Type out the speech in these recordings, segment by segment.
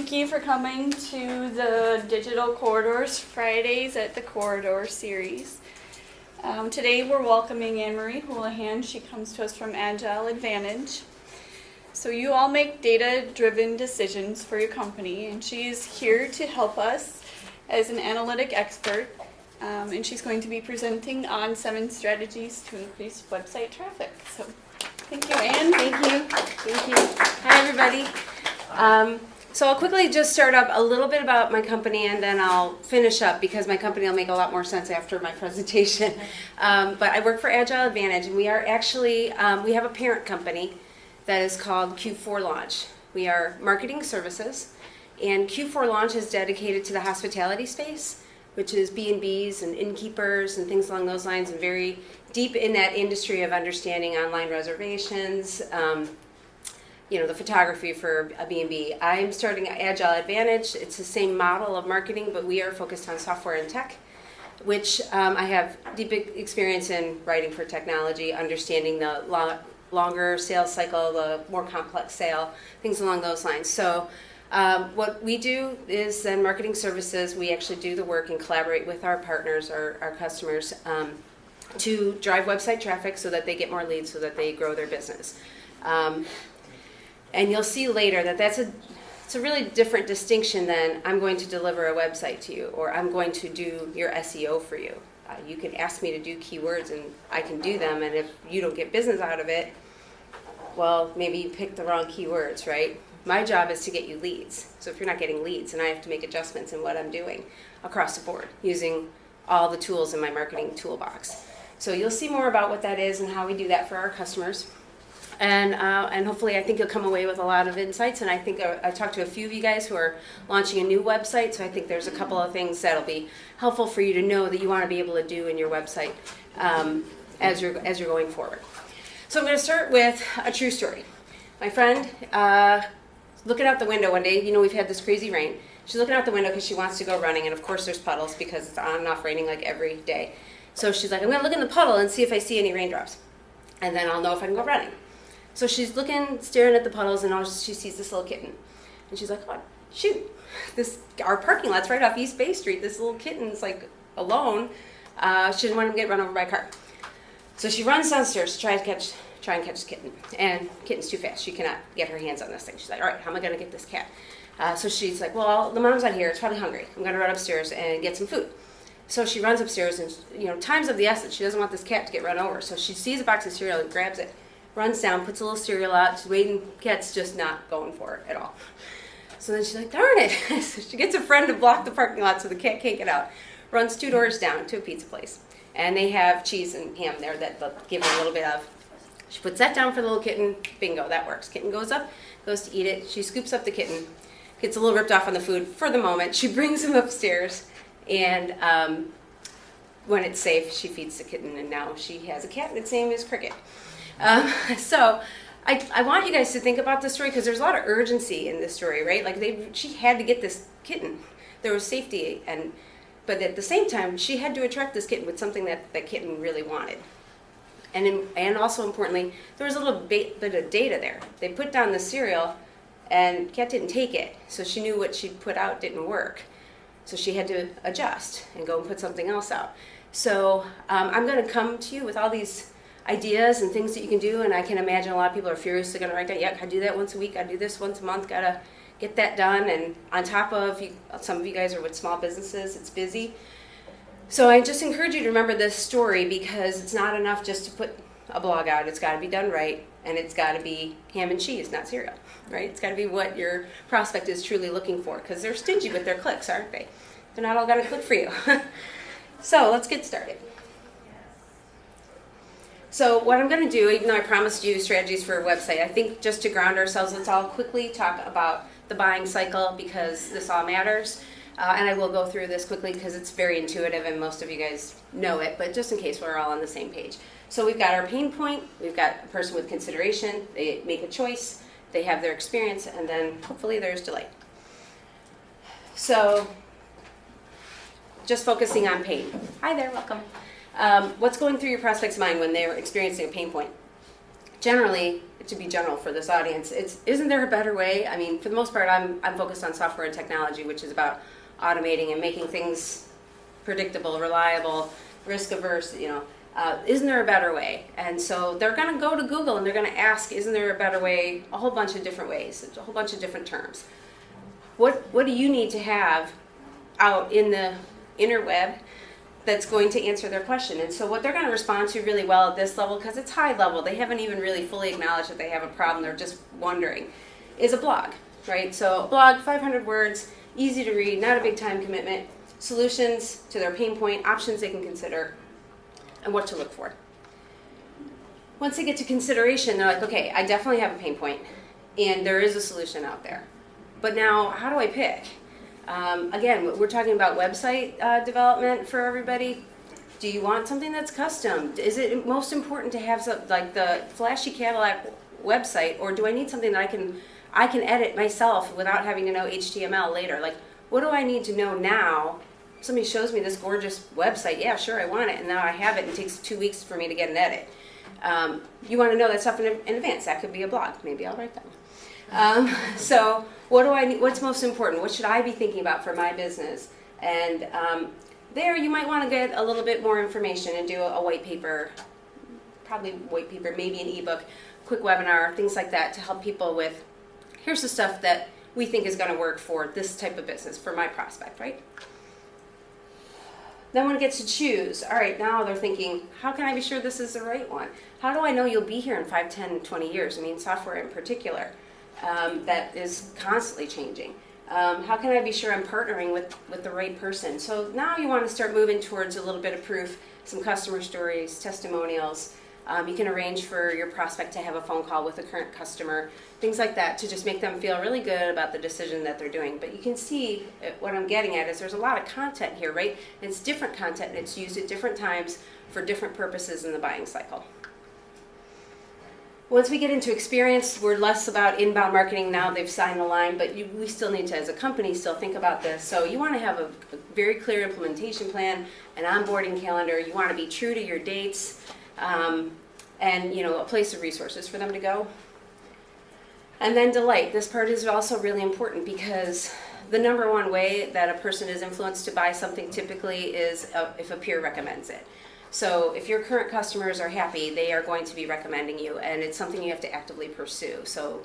thank you for coming to the Digital Corridors Fridays at the Corridor series. Today we're welcoming Anne-Marie Houlihan. She comes to us from Agile Advantage. So you all make data-driven decisions for your company, and she's here to help us as an analytic expert. And she's going to be presenting on 7 strategies to increase website traffic. So thank you, Anne. Thank you. Thank you. Hi, everybody. So I'll quickly just start up a little bit about my company, and then I'll finish up because my company will make a lot more sense after my presentation. But I work for Agile Advantage, and we are actually, we have a parent company that is called Q4 Launch. We are marketing services, and Q4 Launch is dedicated to the hospitality space, which is B&Bs and innkeepers and things along those lines, and very deep in that industry of understanding online reservations, the photography for a B&B. I'm starting Agile Advantage. It's the same model of marketing, but we are focused on software and tech, which I have deep experience in writing for technology, understanding the longer sales cycle, the more complex sale, things along those lines. So what we do is then marketing services. We actually do the work and collaborate with our partners, our customers, to drive website traffic so that they get more leads, so that they grow their business. And you'll see later that it's a really different distinction than I'm going to deliver a website to you, or I'm going to do your SEO for you. You can ask me to do keywords and I can do them, and if you don't get business out of it, well, maybe you picked the wrong keywords, right? My job is to get you leads. So if you're not getting leads, then I have to make adjustments in what I'm doing across the board using all the tools in my marketing toolbox. So you'll see more about what that is and how we do that for our customers. And hopefully I think you'll come away with a lot of insights. And I think I talked to a few of you guys who are launching a new website. So I think there's a couple of things that'll be helpful for you to know that you want to be able to do in your website as you're going forward. So I'm going to start with a true story. My friend, looking out the window one day, we've had this crazy rain. She's looking out the window because she wants to go running. And of course there's puddles because it's on and off raining like every day. So she's like, I'm going to look in the puddle and see if I see any raindrops. And then I'll know if I can go running. So she's looking, staring at the puddles, and she sees this little kitten. And she's like, oh, shoot, our parking lot's right off East Bay Street. This little kitten's like alone. She doesn't want him to get run over by a car. So she runs downstairs to try and catch the kitten. And the kitten's too fast. She cannot get her hands on this thing. She's like, all right, how am I going to get this cat? So she's like, well, the mom's out here. It's probably hungry. I'm going to run upstairs and get some food. So she runs upstairs, and time's of the essence. She doesn't want this cat to get run over. So she sees a box of cereal and grabs it. Runs down, puts a little cereal out, she's waiting, cat's just not going for it at all. So then she's like, darn it. So she gets a friend to block the parking lot so the cat can't get out. Runs 2 doors down to a pizza place. And they have cheese and ham there that they'll give her a little bit of. She puts that down for the little kitten, bingo, that works. Kitten goes up, goes to eat it. She scoops up the kitten, gets a little ripped off on the food for the moment. She brings him upstairs, and when it's safe, she feeds the kitten, and now she has a cat, and its name is Cricket. So I want you guys to think about this story because there's a lot of urgency in this story, right? Like she had to get this kitten. There was safety, but at the same time, she had to attract this kitten with something that kitten really wanted. And also importantly, there was a little bit of data there. They put down the cereal, and cat didn't take it, so she knew what she put out didn't work. So she had to adjust and go and put something else out. So I'm going to come to you with all these ideas and things that you can do, and I can imagine a lot of people are furiously going to write down, yeah, I do that once a week, I do this once a month, gotta get that done. And on top of, some of you guys are with small businesses, it's busy. So I just encourage you to remember this story because it's not enough just to put a blog out. It's got to be done right, and it's got to be ham and cheese, not cereal, right? It's got to be what your prospect is truly looking for because they're stingy with their clicks, aren't they? They're not all going to click for you. So let's get started. So what I'm going to do, even though I promised you strategies for a website, I think just to ground ourselves, let's all quickly talk about the buying cycle because this all matters. And I will go through this quickly because it's very intuitive and most of you guys know it, but just in case we're all on the same page. So we've got our pain point, we've got a person with consideration, they make a choice, they have their experience, and then hopefully there's delight. So just focusing on pain. Hi there, welcome. What's going through your prospect's mind when they're experiencing a pain point? generally, to be general for this audience, isn't there a better way? I mean, for the most part, I'm focused on software and technology, which is about automating and making things predictable, reliable, risk averse, isn't there a better way? And so they're going to go to Google and they're going to ask, isn't there a better way? A whole bunch of different ways, a whole bunch of different terms. What do you need to have out in the interweb that's going to answer their question? And so what they're going to respond to really well at this level, because it's high level, they haven't even really fully acknowledged that they have a problem, they're just wondering, is a blog, right? So a blog, 500 words, easy to read, not a big time commitment, solutions to their pain point, options they can consider, and what to look for. Once they get to consideration, they're like, okay, I definitely have a pain point, and there is a solution out there. But now, how do I pick? Again, we're talking about website development for everybody. Do you want something that's custom? Is it most important to have like the flashy Cadillac website, or do I need something that I can edit myself without having to know HTML later? Like, what do I need to know now? Somebody shows me this gorgeous website, yeah, sure, I want it, and now I have it, and it takes 2 weeks for me to get an edit. You want to know that stuff in advance. That could be a blog. Maybe I'll write that one. So what do I need? What's most important? What should I be thinking about for my business? And there you might want to get a little bit more information and do a white paper, probably white paper, maybe an ebook, quick webinar, things like that to help people with, here's the stuff that we think is going to work for this type of business, for my prospect, right? Then when it gets to choose, all right, now they're thinking, how can I be sure this is the right one? How do I know you'll be here in 5, 10, 20 years? I mean, software in particular, that is constantly changing. How can I be sure I'm partnering with the right person? So now you want to start moving towards a little bit of proof, some customer stories, testimonials. You can arrange for your prospect to have a phone call with a current customer, things like that, to just make them feel really good about the decision that they're doing. But you can see what I'm getting at is there's a lot of content here, right? And it's different content, and it's used at different times for different purposes in the buying cycle. Once we get into experience, we're less about inbound marketing now. They've signed the line, but we still need to, as a company, still think about this. So you want to have a very clear implementation plan, an onboarding calendar. You want to be true to your dates, and a place of resources for them to go. And then delight. This part is also really important because the number one way that a person is influenced to buy something typically is if a peer recommends it. So if your current customers are happy, they are going to be recommending you, and it's something you have to actively pursue. So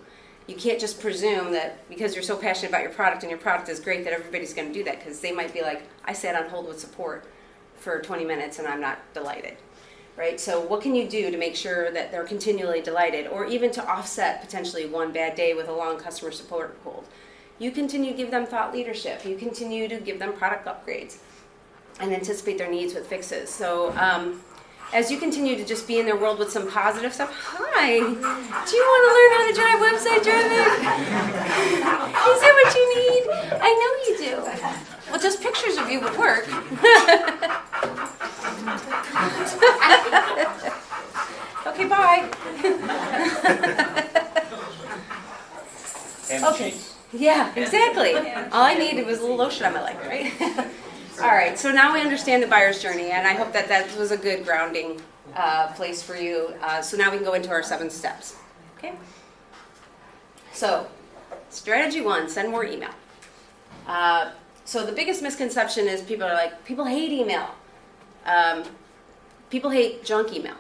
you can't just presume that because you're so passionate about your product and your product is great that everybody's going to do that, because they might be like, I sat on hold with support for 20 minutes and I'm not delighted. Right? So what can you do to make sure that they're continually delighted, or even to offset potentially one bad day with a long customer support hold? You continue to give them thought leadership. You continue to give them product upgrades and anticipate their needs with fixes. So as you continue to just be in their world with some positive stuff, hi, do you want to learn how to drive website driving? Is that what you need? I know you do. Well, just pictures of you would work. Okay, bye. Okay. Yeah, exactly. All I needed was a little lotion on my leg, right? All right, so now we understand the buyer's journey, and I hope that was a good grounding place for you. So now we can go into our 7 steps. Okay? So, strategy 1, send more email. So the biggest misconception is people hate email. People hate junk email.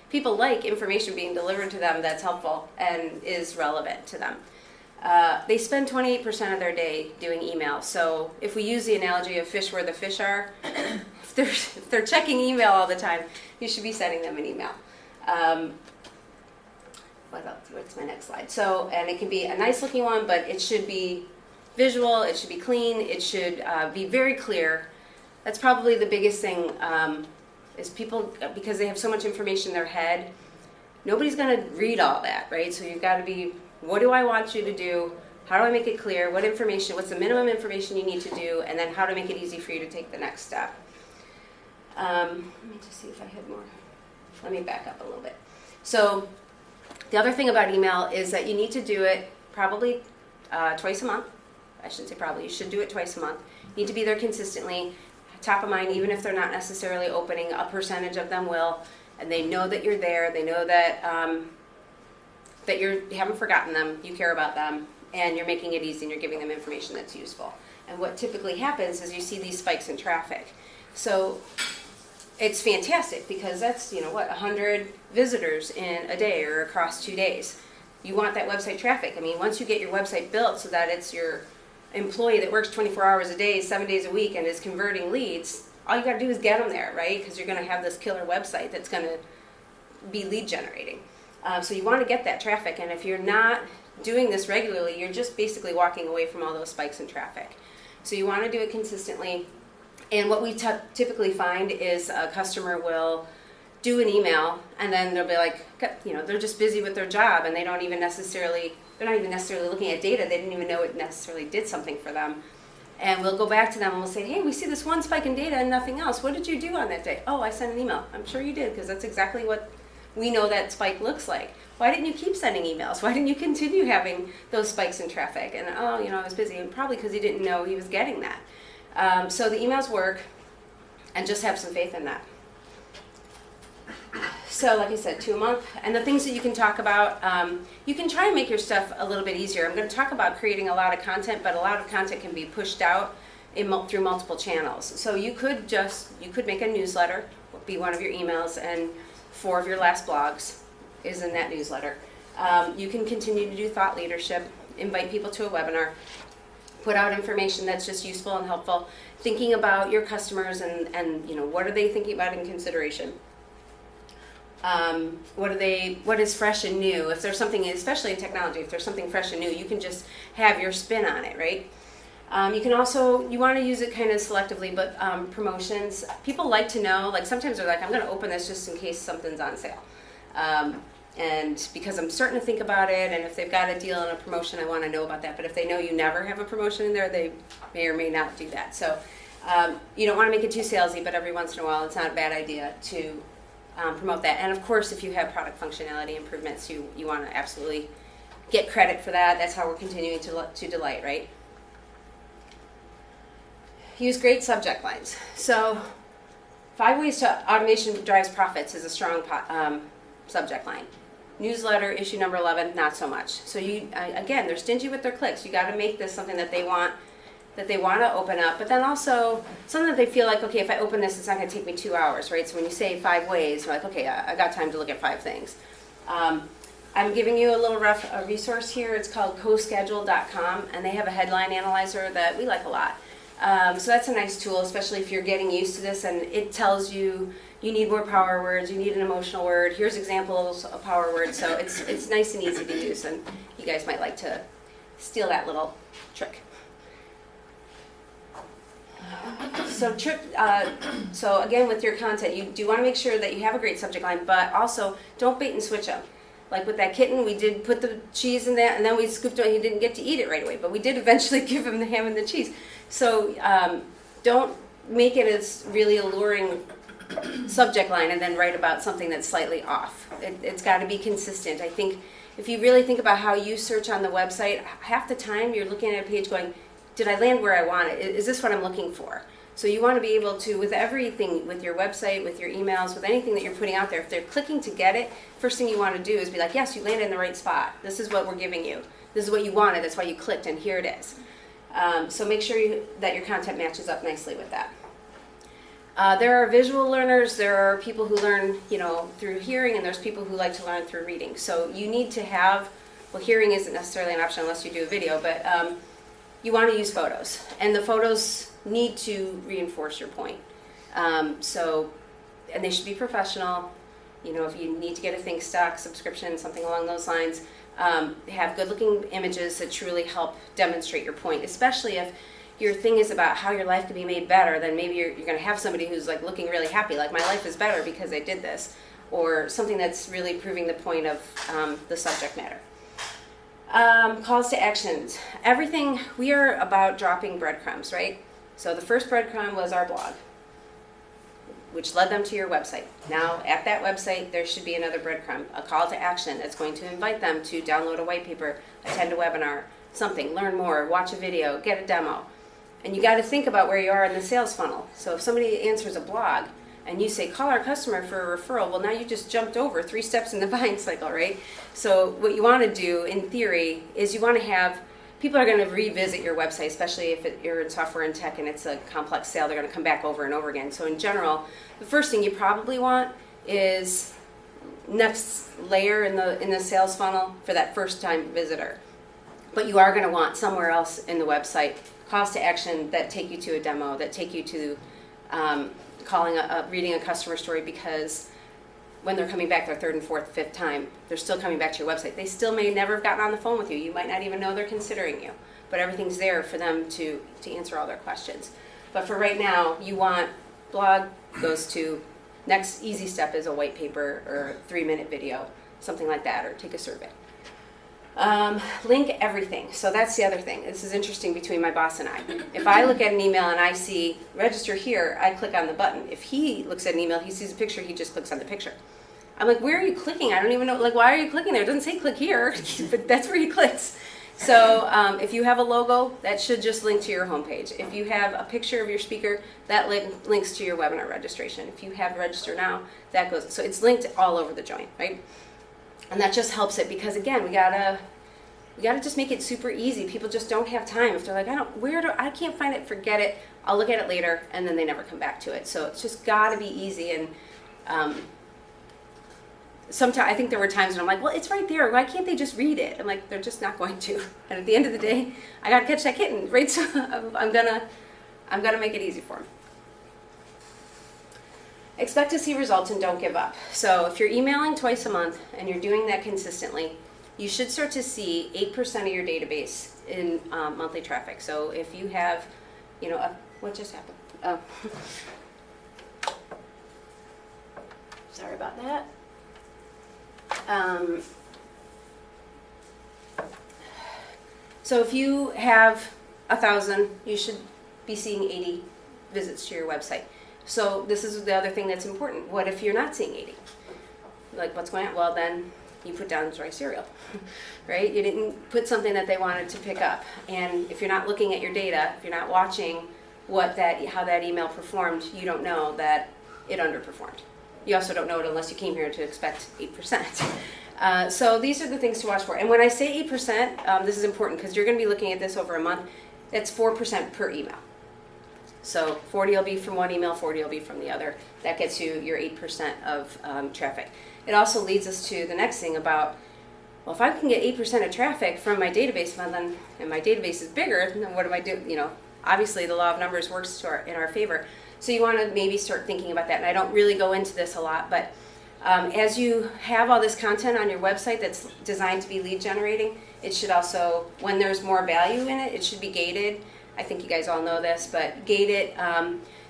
People like information being delivered to them that's helpful and is relevant to them. They spend 28% of their day doing email. So if we use the analogy of fish where the fish are, if they're checking email all the time, you should be sending them an email. What else? What's my next slide? So, and it can be a nice looking one, but it should be visual, it should be clean, it should be very clear. That's probably the biggest thing, is people, because they have so much information in their head, nobody's going to read all that, right? So you've got to be, what do I want you to do? How do I make it clear? What information, what's the minimum information you need to do? And then how to make it easy for you to take the next step. Let me just see if I had more. Let me back up a little bit. So the other thing about email is that you need to do it probably twice a month. I shouldn't say probably, you should do it twice a month. You need to be there consistently, top of mind, even if they're not necessarily opening, a percentage of them will, and they know that you're there, they know that that you haven't forgotten them, you care about them, and you're making it easy and you're giving them information that's useful. And what typically happens is you see these spikes in traffic. So it's fantastic because that's, 100 visitors in a day or across 2 days. You want that website traffic. I mean, once you get your website built so that it's your employee that works 24 hours a day, 7 days a week, and is converting leads, all you got to do is get them there, right? Because you're going to have this killer website that's going to be lead generating. So you want to get that traffic, and if you're not doing this regularly, you're just basically walking away from all those spikes in traffic. So you want to do it consistently. And what we typically find is a customer will do an email, and then they'll be like, they're just busy with their job, and they're not even necessarily looking at data. They didn't even know it necessarily did something for them. And we'll go back to them and we'll say, hey, we see this one spike in data and nothing else. What did you do on that day? Oh, I sent an email. I'm sure you did, because that's exactly what we know that spike looks like. Why didn't you keep sending emails? Why didn't you continue having those spikes in traffic? And I was busy, and probably because he didn't know he was getting that. So the emails work, and just have some faith in that. So like I said, 2 a month. And the things that you can talk about, you can try and make your stuff a little bit easier. I'm going to talk about creating a lot of content, but a lot of content can be pushed out through multiple channels. So you could make a newsletter, be one of your emails, and 4 of your last blogs is in that newsletter. You can continue to do thought leadership, invite people to a webinar, put out information that's just useful and helpful, thinking about your customers and what are they thinking about in consideration. What is fresh and new? If there's something, especially in technology, if there's something fresh and new, you can just have your spin on it, right? You want to use it kind of selectively, but promotions, people like to know, like sometimes they're like, I'm going to open this just in case something's on sale. And because I'm starting to think about it, and if they've got a deal and a promotion, I want to know about that. But if they know you never have a promotion in there, they may or may not do that. So you don't want to make it too salesy, but every once in a while, it's not a bad idea to promote that. And of course, if you have product functionality improvements, you want to absolutely get credit for that. That's how we're continuing to delight, right? Use great subject lines. So 5 ways to automation drives profits is a strong subject line. Newsletter, issue number 11, not so much. So again, they're stingy with their clicks. You got to make this something that they want to open up, but then also something that they feel like, okay, if I open this, it's not going to take me 2 hours, right? So when you say 5 ways, you're like, okay, I got time to look at 5 things. I'm giving you a little resource here. It's called coschedule.com, and they have a headline analyzer that we like a lot. So that's a nice tool, especially if you're getting used to this, and it tells you need more power words, you need an emotional word, here's examples of power words. So it's nice and easy to use, and you guys might like to steal that little trick. So again, with your content, you do want to make sure that you have a great subject line, but also don't bait and switch them. Like with that kitten, we did put the cheese in that, and then we scooped it, and he didn't get to eat it right away, but we did eventually give him the ham and the cheese. So don't make it as really alluring subject line and then write about something that's slightly off. It's got to be consistent. I think if you really think about how you search on the website, half the time you're looking at a page going, did I land where I want it? Is this what I'm looking for? So you want to be able to, with everything, with your website, with your emails, with anything that you're putting out there, if they're clicking to get it, first thing you want to do is be like, yes, you landed in the right spot. This is what we're giving you. This is what you wanted. That's why you clicked, and here it is. So make sure that your content matches up nicely with that. There are visual learners. There are people who learn, through hearing, and there's people who like to learn through reading. So you need to have, hearing isn't necessarily an option unless you do a video, but you want to use photos, and the photos need to reinforce your point. And they should be professional. If you need to get a Think Stock subscription, something along those lines, have good-looking images that truly help demonstrate your point, especially if your thing is about how your life can be made better. Then maybe you're going to have somebody who's like looking really happy, like my life is better because I did this, or something that's really proving the point of the subject matter. Calls to actions. Everything, we are about dropping breadcrumbs, right? So the first breadcrumb was our blog, which led them to your website. Now at that website, there should be another breadcrumb, a call to action that's going to invite them to download a white paper, attend a webinar, something, learn more, watch a video, get a demo. And you got to think about where you are in the sales funnel. So if somebody answers a blog and you say, call our customer for a referral, well, now you just jumped over 3 steps in the buying cycle, right? So what you want to do, in theory, is you want to have, people are going to revisit your website, especially if you're in software and tech and it's a complex sale, they're going to come back over and over again. So in general, the first thing you probably want is next layer in the sales funnel for that first time visitor. But you are going to want somewhere else in the website calls to action that take you to a demo, that take you to reading a customer story, because when they're coming back their third and fourth, fifth time, they're still coming back to your website. They still may never have gotten on the phone with you. You might not even know they're considering you, but everything's there for them to answer all their questions. But for right now, you want blog goes to next easy step is a white paper or a 3-minute video, something like that, or take a survey. Link everything. So that's the other thing. This is interesting between my boss and I. If I look at an email and I see register here, I click on the button. If he looks at an email, he sees a picture, he just clicks on the picture. I'm like, where are you clicking? I don't even know. Like, why are you clicking there? It doesn't say click here, but that's where he clicks. So if you have a logo, that should just link to your homepage. If you have a picture of your speaker, that links to your webinar registration. If you have register now, that goes. So it's linked all over the joint, right? And that just helps it, because again, we gotta just make it super easy. People just don't have time. If they're like, I can't find it, forget it. I'll look at it later, and then they never come back to it. So it's just gotta be easy. And sometimes I think there were times when I'm like, well, it's right there. Why can't they just read it? I'm like, they're just not going to. And at the end of the day, I gotta catch that kitten, right? So I'm gonna make it easy for them. Expect to see results and don't give up. So if you're emailing twice a month and you're doing that consistently, you should start to see 8% of your database in monthly traffic. So if you have, what just happened? Oh, sorry about that. So if you have 1,000, you should be seeing 80 visits to your website. So this is the other thing that's important. What if you're not seeing 80? Like, what's going on? Well, then you put down dry cereal, right? You didn't put something that they wanted to pick up. And if you're not looking at your data, if you're not watching how that email performed, you don't know that it underperformed. You also don't know it unless you came here to expect 8%. So these are the things to watch for. And when I say 8%, this is important because you're going to be looking at this over a month. That's 4% per email. So 40 will be from one email, 40 will be from the other. That gets you your 8% of traffic. It also leads us to the next thing about, well, if I can get 8% of traffic from my database, and my database is bigger, then what do I do? Obviously the law of numbers works in our favor. So you want to maybe start thinking about that. And I don't really go into this a lot, but as you have all this content on your website that's designed to be lead generating, it should also, when there's more value in it, it should be gated. I think you guys all know this, but gate it.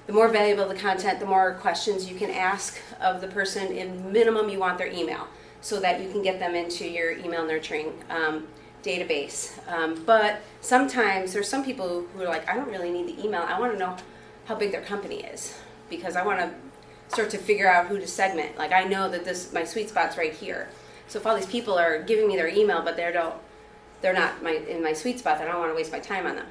The more valuable the content, the more questions you can ask of the person. In minimum, you want their email so that you can get them into your email nurturing database. But sometimes there's some people who are like, I don't really need the email. I want to know how big their company is because I want to start to figure out who to segment. Like, I know that my sweet spot's right here. So if all these people are giving me their email, but they're not in my sweet spot, then I don't want to waste my time on them.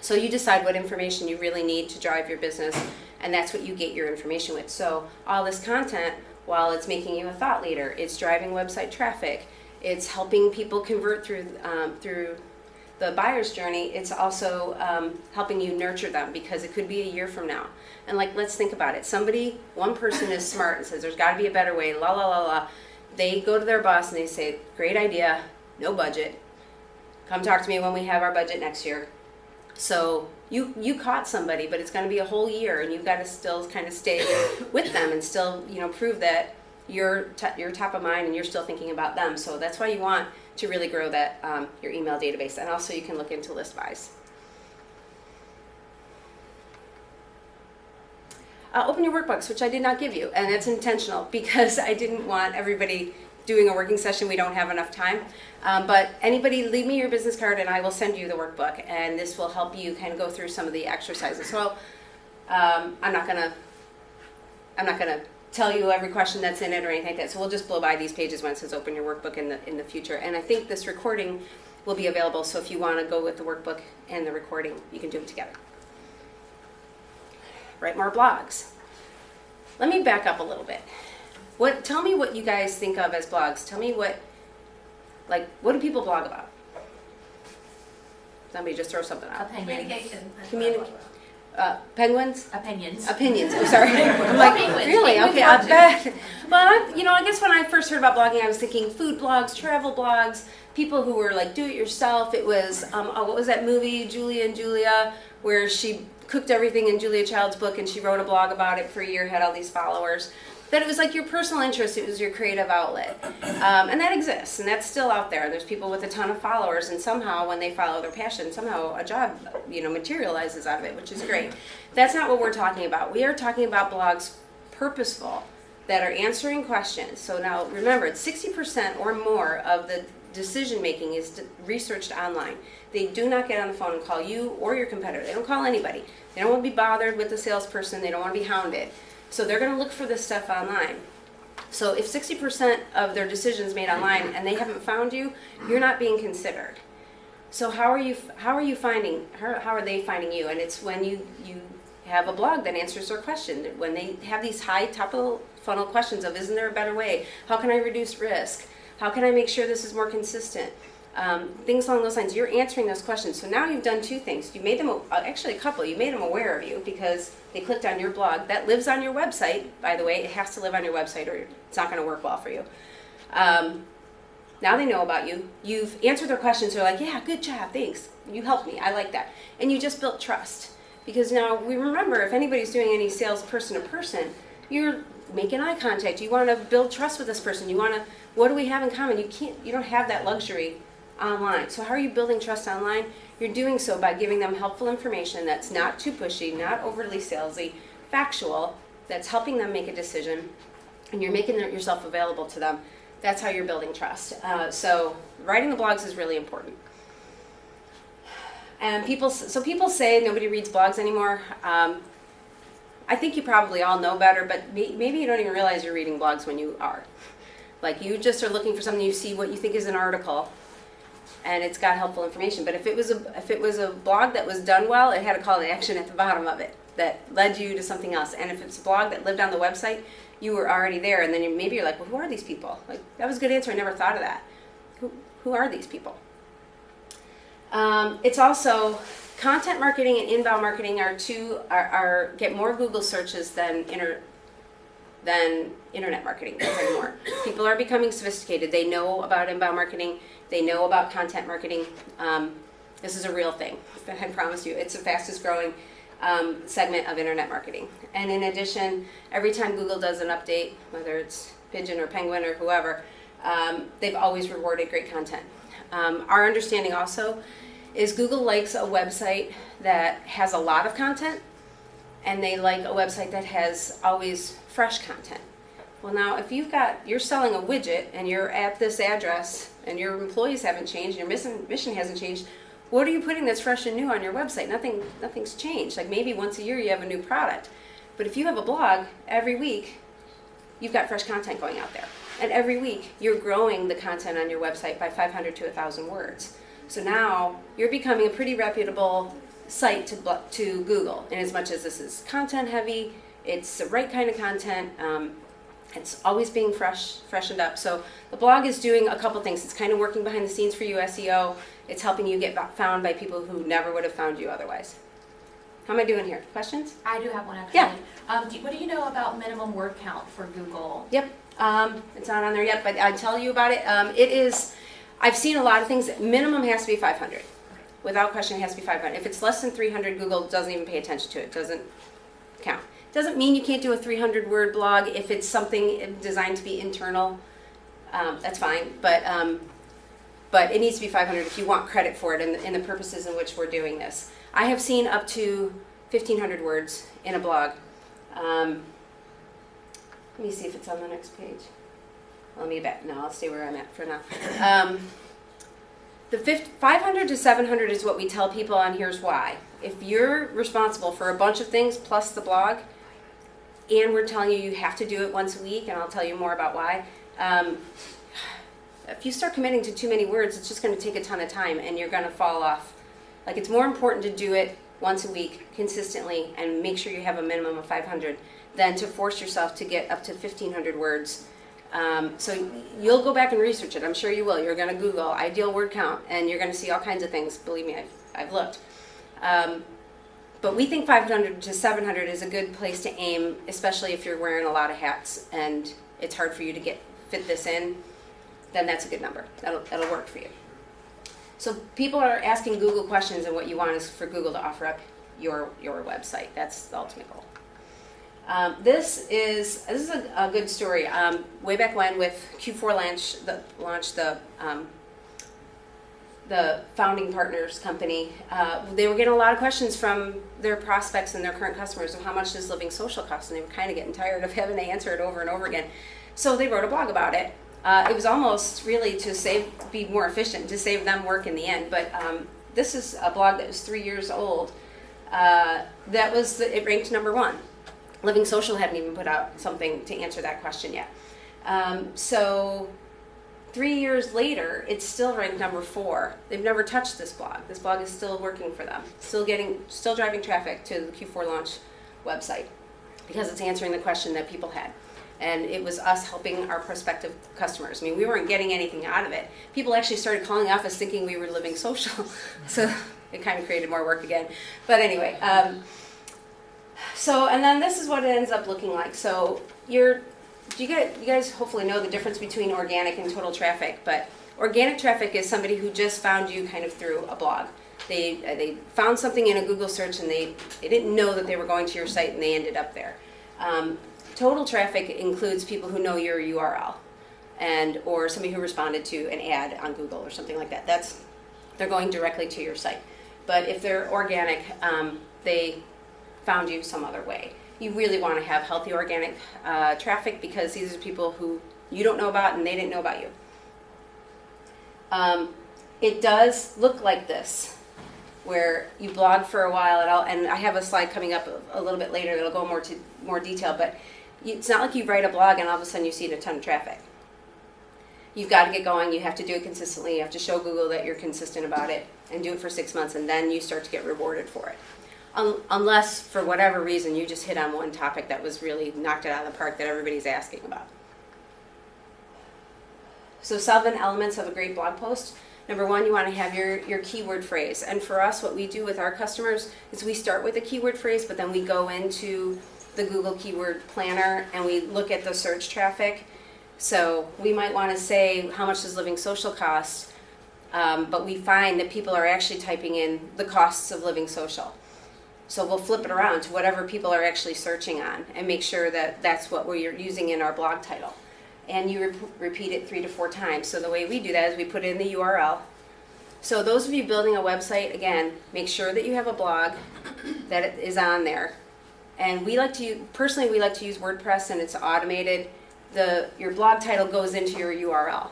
So you decide what information you really need to drive your business, and that's what you get your information with. So all this content, while it's making you a thought leader, it's driving website traffic, it's helping people convert through the buyer's journey, it's also helping you nurture them, because it could be a year from now. And let's think about it. One person is smart and says, there's got to be a better way, la la la la. They go to their boss and they say, great idea, no budget. Come talk to me when we have our budget next year. So you caught somebody, but it's going to be a whole year, and you've got to still kind of stay with them and still prove that you're top of mind and you're still thinking about them. So that's why you want to really grow that your email database, and also you can look into list buys. Open your workbooks, which I did not give you, and that's intentional because I didn't want everybody doing a working session. We don't have enough time. But anybody, leave me your business card and I will send you the workbook, and this will help you kind of go through some of the exercises. So I'm not gonna tell you every question that's in it or anything like that. So we'll just blow by these pages when it says open your workbook in the future. And I think this recording will be available. So if you want to go with the workbook and the recording, you can do them together. Write more blogs. let me back up a little bit. Tell me what you guys think of as blogs. Tell me what do people blog about? Somebody just throw something out. Communication. Penguins? Opinions. Opinions. Oh, sorry. I'm like, Penguins. really? Penguins Okay, I watch it. bet. Well, I guess when I first heard about blogging, I was thinking food blogs, travel blogs, people who were like do-it-yourself. It was, what was that movie, Julia and Julia, where she cooked everything in Julia Child's book and she wrote a blog about it for a year, had all these followers. That it was like your personal interest, it was your creative outlet. And that exists, and that's still out there. There's people with a ton of followers, and somehow when they follow their passion, somehow a job, materializes out of it, which is great. That's not what we're talking about. We are talking about blogs purposeful, that are answering questions. So now remember, it's 60% or more of the decision making is researched online. They do not get on the phone and call you or your competitor. They don't call anybody. They don't want to be bothered with the salesperson. They don't want to be hounded. So they're going to look for this stuff online. So if 60% of their decisions made online and they haven't found you, you're not being considered. So how are they finding you? And it's when you have a blog that answers their question. When they have these high top of the funnel questions of, isn't there a better way? How can I reduce risk? How can I make sure this is more consistent? Things along those lines. You're answering those questions. So now you've done two things. You made them, actually a couple. You made them aware of you because they clicked on your blog. That lives on your website, by the way. It has to live on your website or it's not going to work well for you. Now they know about you. You've answered their questions. They're like, yeah, good job, thanks. You helped me. I like that. And you just built trust. Because now we remember, if anybody's doing any sales person to person, you're making eye contact. You want to build trust with this person. What do we have in common? You don't have that luxury online. So how are you building trust online? You're doing so by giving them helpful information that's not too pushy, not overly salesy, factual, that's helping them make a decision, and you're making yourself available to them. That's how you're building trust. So writing the blogs is really important. And people say nobody reads blogs anymore. I think you probably all know better, but maybe you don't even realize you're reading blogs when you are. Like you just are looking for something, you see what you think is an article, and it's got helpful information. But if it was a blog that was done well, it had a call to action at the bottom of it that led you to something else. And if it's a blog that lived on the website, you were already there. And then maybe you're like, well, who are these people? Like, that was a good answer. I never thought of that. Who are these people? It's also content marketing and inbound marketing get more Google searches than internet marketing does anymore. People are becoming sophisticated. They know about inbound marketing. They know about content marketing. This is a real thing. I promise you. It's the fastest growing segment of internet marketing. And in addition, every time Google does an update, whether it's Pigeon or Penguin or whoever, they've always rewarded great content. Our understanding also is Google likes a website that has a lot of content, and they like a website that has always fresh content. Well, now if you're selling a widget and you're at this address and your employees haven't changed, your mission hasn't changed, what are you putting that's fresh and new on your website? Nothing's changed. Like maybe once a year you have a new product. But if you have a blog, every week you've got fresh content going out there. And every week you're growing the content on your website by 500 to 1,000 words. So now you're becoming a pretty reputable site to Google, in as much as this is content heavy, it's the right kind of content, it's always being freshened up. So the blog is doing a couple things. It's kind of working behind the scenes for you, SEO. It's helping you get found by people who never would have found you otherwise. How am I doing here? Questions? I do have one actually. Yeah. What do you know about minimum word count for Google? Yep. It's not on there yet, but I'll tell you about it. I've seen a lot of things. Minimum has to be 500. Without question, it has to be 500. If it's less than 300, Google doesn't even pay attention to it. It doesn't count. Doesn't mean you can't do a 300-word blog if it's something designed to be internal. That's fine, but it needs to be 500 if you want credit for it in the purposes in which we're doing this. I have seen up to 1,500 words in a blog. Let me see if it's on the next page. Let me bet. No, I'll stay where I'm at for now. The 500 to 700 is what we tell people, and here's why. If you're responsible for a bunch of things plus the blog, and we're telling you have to do it once a week, and I'll tell you more about why, if you start committing to too many words, it's just going to take a ton of time, and you're going to fall off. Like, it's more important to do it once a week consistently and make sure you have a minimum of 500 than to force yourself to get up to 1,500 words. So you'll go back and research it. I'm sure you will. You're going to Google ideal word count, and you're going to see all kinds of things. Believe me, I've looked. But we think 500 to 700 is a good place to aim, especially if you're wearing a lot of hats and it's hard for you to fit this in. Then that's a good number. That'll work for you. So people are asking Google questions, and what you want is for Google to offer up your website. That's the ultimate goal. This is a good story. Way back when, with Q4 launch, the founding partners company, they were getting a lot of questions from their prospects and their current customers of how much does living social cost, and they were kind of getting tired of having to answer it over and over again. So they wrote a blog about it. It was almost really to be more efficient, to save them work in the end. But this is a blog that was 3 years old. It ranked number 1. Living Social hadn't even put out something to answer that question yet. So 3 years later, it's still ranked number 4. They've never touched this blog. This blog is still working for them, still driving traffic to the Q4 launch website because it's answering the question that people had. And it was us helping our prospective customers. I mean, we weren't getting anything out of it. People actually started calling off us thinking we were living social. So it kind of created more work again. But anyway, and then this is what it ends up looking like. So you guys hopefully know the difference between organic and total traffic. But organic traffic is somebody who just found you kind of through a blog. They found something in a Google search, and they didn't know that they were going to your site, and they ended up there. Total traffic includes people who know your URL or somebody who responded to an ad on Google or something like that. They're going directly to your site. But if they're organic, they found you some other way. You really want to have healthy organic traffic because these are people who you don't know about and they didn't know about you. It does look like this, where you blog for a while, and I have a slide coming up a little bit later that'll go more detail, but it's not like you write a blog and all of a sudden you see a ton of traffic. You've got to get going. You have to do it consistently. You have to show Google that you're consistent about it and do it for 6 months, and then you start to get rewarded for it. Unless, for whatever reason, you just hit on one topic that was really knocked it out of the park that everybody's asking about. So 7 elements of a great blog post. Number 1, you want to have your keyword phrase. And for us, what we do with our customers is we start with a keyword phrase, but then we go into the Google Keyword Planner and we look at the search traffic. So we might want to say, how much does living social cost? But we find that people are actually typing in the costs of living social. So we'll flip it around to whatever people are actually searching on and make sure that that's what we're using in our blog title. And you repeat it 3 to 4 times. So the way we do that is we put in the URL. So those of you building a website, again, make sure that you have a blog that it is on there. And we like to use WordPress, and it's automated. Your blog title goes into your URL.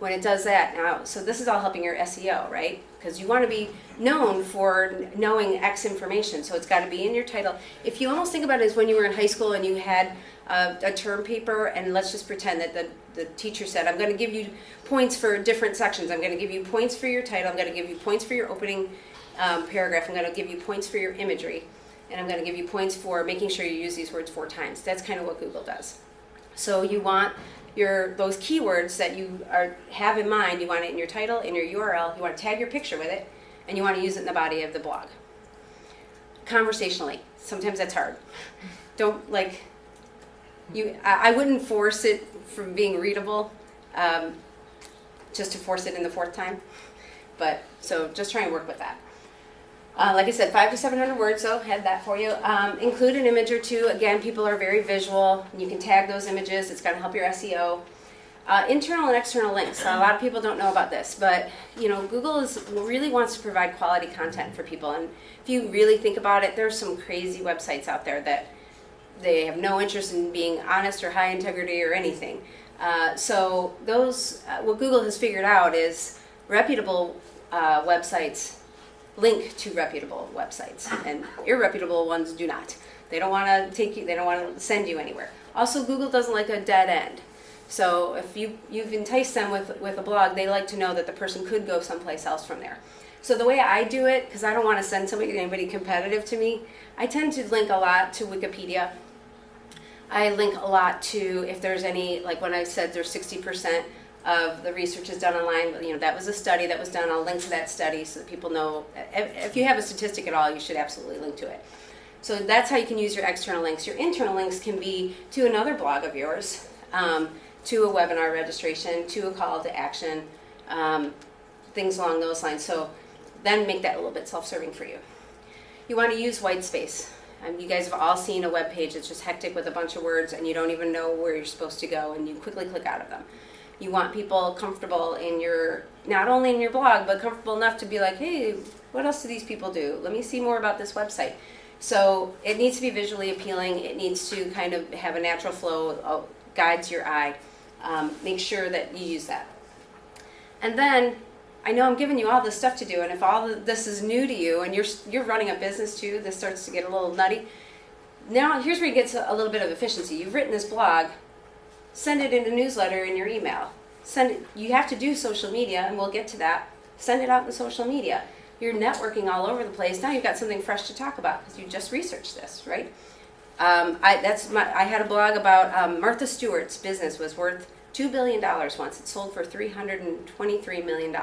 When it does that now, so this is all helping your SEO, right? Because you want to be known for knowing X information. So it's got to be in your title. If you almost think about it as when you were in high school and you had a term paper, and let's just pretend that the teacher said, I'm going to give you points for different sections. I'm going to give you points for your title. I'm going to give you points for your opening paragraph. I'm going to give you points for your imagery. And I'm going to give you points for making sure you use these words 4 times. That's kind of what Google does. So you want those keywords that you have in mind, you want it in your title, in your URL, you want to tag your picture with it, and you want to use it in the body of the blog. Conversationally, sometimes that's hard. I wouldn't force it from being readable, just to force it in the 4th time. So just try and work with that. Like I said, 500 to 700 words, so had that for you. Include an image or 2. Again, people are very visual. You can tag those images. It's going to help your SEO. Internal and external links. A lot of people don't know about this, but Google really wants to provide quality content for people. And if you really think about it, there's some crazy websites out there that they have no interest in being honest or high integrity or anything. So what Google has figured out is reputable websites link to reputable websites, and irreputable ones do not. They don't want to take you. They don't want to send you anywhere. Also, Google doesn't like a dead end. So if you've enticed them with a blog, they like to know that the person could go someplace else from there. So the way I do it, because I don't want to send anybody competitive to me, I tend to link a lot to Wikipedia. I link a lot to, if there's any, like when I said there's 60% of the research is done online, that was a study that was done. I'll link to that study so that people know. If you have a statistic at all, you should absolutely link to it. So that's how you can use your external links. Your internal links can be to another blog of yours, to a webinar registration, to a call to action, things along those lines. So then make that a little bit self-serving for you. You want to use white space. You guys have all seen a web page that's just hectic with a bunch of words and you don't even know where you're supposed to go and you quickly click out of them. You want people comfortable in not only in your blog, but comfortable enough to be like, hey, what else do these people do? Let me see more about this website. So it needs to be visually appealing. It needs to kind of have a natural flow, guides your eye. Make sure that you use that. And then, I know I'm giving you all this stuff to do, and if all this is new to you, and you're running a business too, this starts to get a little nutty. Now, here's where you get to a little bit of efficiency. You've written this blog, send it in a newsletter in your email. You have to do social media, and we'll get to that. Send it out in social media. You're networking all over the place. Now you've got something fresh to talk about because you just researched this, right? I had a blog about Martha Stewart's business was worth $2 billion once. It sold for $323 million.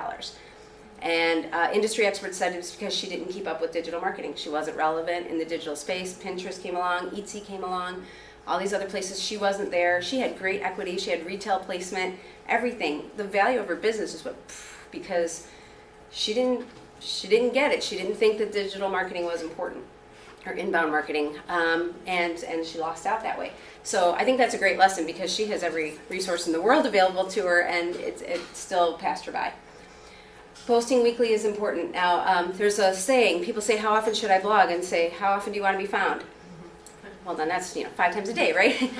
And industry experts said it was because she didn't keep up with digital marketing. She wasn't relevant in the digital space. Pinterest came along, Etsy came along, all these other places. She wasn't there. She had great equity. She had retail placement, everything. The value of her business is because she didn't get it. She didn't think that digital marketing was important, or inbound marketing, and she lost out that way. So I think that's a great lesson because she has every resource in the world available to her, and it still passed her by. Posting weekly is important. Now, there's a saying, people say, how often should I blog? And say, how often do you want to be found? Well, then that's 5 times a day, right?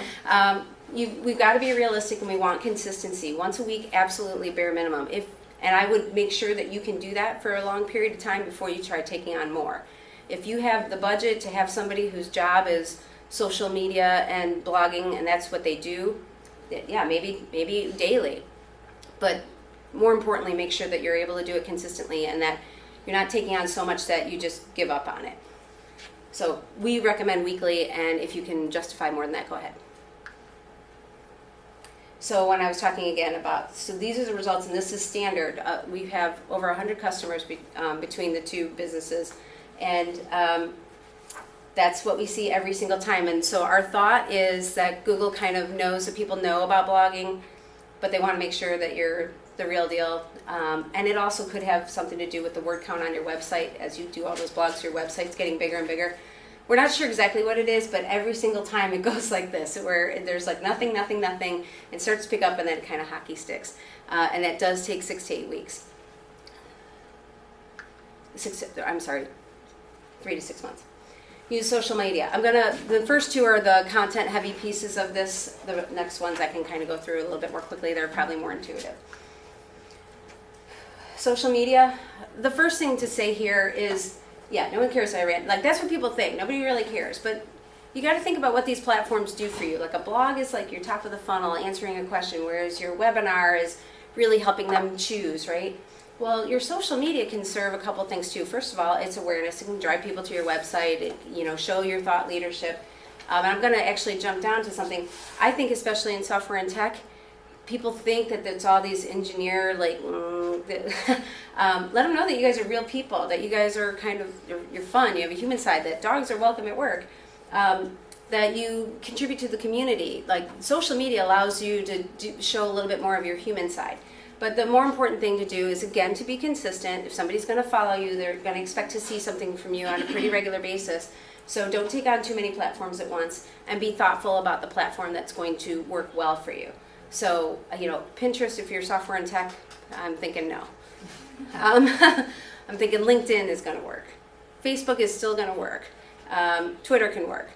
We've got to be realistic, and we want consistency. Once a week, absolutely bare minimum. And I would make sure that you can do that for a long period of time before you try taking on more. If you have the budget to have somebody whose job is social media and blogging, and that's what they do, yeah, maybe daily. But more importantly, make sure that you're able to do it consistently and that you're not taking on so much that you just give up on it. So we recommend weekly, and if you can justify more than that, go ahead. So when I was talking again so these are the results, and this is standard. We have over 100 customers between the two businesses, and that's what we see every single time. And so our thought is that Google kind of knows that people know about blogging, but they want to make sure that you're the real deal. And it also could have something to do with the word count on your website. As you do all those blogs, your website's getting bigger and bigger. We're not sure exactly what it is, but every single time it goes like this, where there's like nothing, and starts to pick up, and then it kind of hockey sticks. And it does take 6 to 8 weeks. 3 to 6 months. Use social media. The first two are the content heavy pieces of this. The next ones I can kind of go through a little bit more quickly. They're probably more intuitive. Social media, the first thing to say here is, yeah, no one cares I ran. Like, that's what people think. Nobody really cares. But you got to think about what these platforms do for you. Like, a blog is like your top of the funnel, answering a question, whereas your webinar is really helping them choose, right? Well, your social media can serve a couple things too. First of all, it's awareness. It can drive people to your website, show your thought leadership. And I'm going to actually jump down to something. I think especially in software and tech, people think that it's all these engineer, let them know that you guys are real people, that you guys are you're fun, you have a human side, that dogs are welcome at work, that you contribute to the community. Like, social media allows you to show a little bit more of your human side. But the more important thing to do is, again, to be consistent. If somebody's going to follow you, they're going to expect to see something from you on a pretty regular basis. So don't take on too many platforms at once, and be thoughtful about the platform that's going to work well for you. So, Pinterest, if you're software and tech, I'm thinking no. I'm thinking LinkedIn is going to work. Facebook is still going to work. Twitter can work.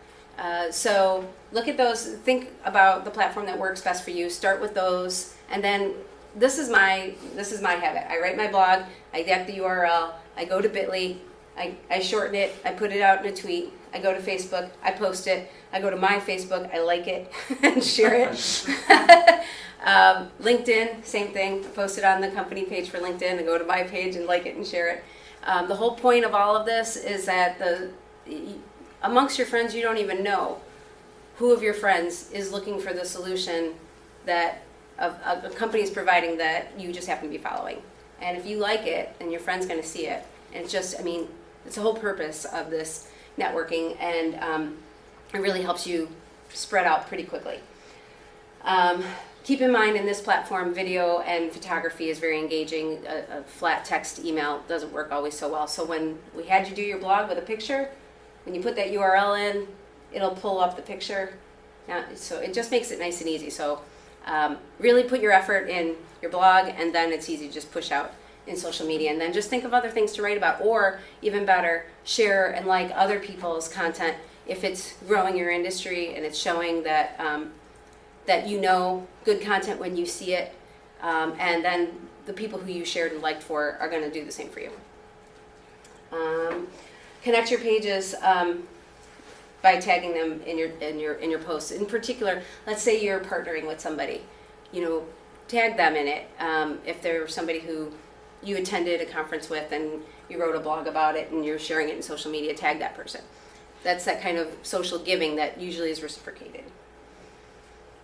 So look at those. Think about the platform that works best for you. Start with those, and then this is my habit. I write my blog. I get the URL. I go to Bitly. I shorten it. I put it out in a tweet. I go to Facebook. I post it. I go to my Facebook. I like it and share it. LinkedIn, same thing. I post it on the company page for LinkedIn. I go to my page and like it and share it. The whole point of all of this is that amongst your friends, you don't even know who of your friends is looking for the solution that a company is providing that you just happen to be following. And if you like it, and your friend's going to see it, and it's just, I mean, it's the whole purpose of this networking, and it really helps you spread out pretty quickly. Keep in mind, in this platform, video and photography is very engaging. A flat text email doesn't work always so well. So when we had you do your blog with a picture, when you put that URL in, it'll pull up the picture. Now, so it just makes it nice and easy. So really put your effort in your blog, and then it's easy to just push out in social media. And then just think of other things to write about, or even better, share and like other people's content if it's growing your industry and it's showing that that you know good content when you see it, and then the people who you shared and liked for are going to do the same for you. Connect your pages by tagging them in your posts. In particular, let's say you're partnering with somebody, tag them in it. If they're somebody who you attended a conference with and you wrote a blog about it and you're sharing it in social media, tag that person. That's that kind of social giving that usually is reciprocated.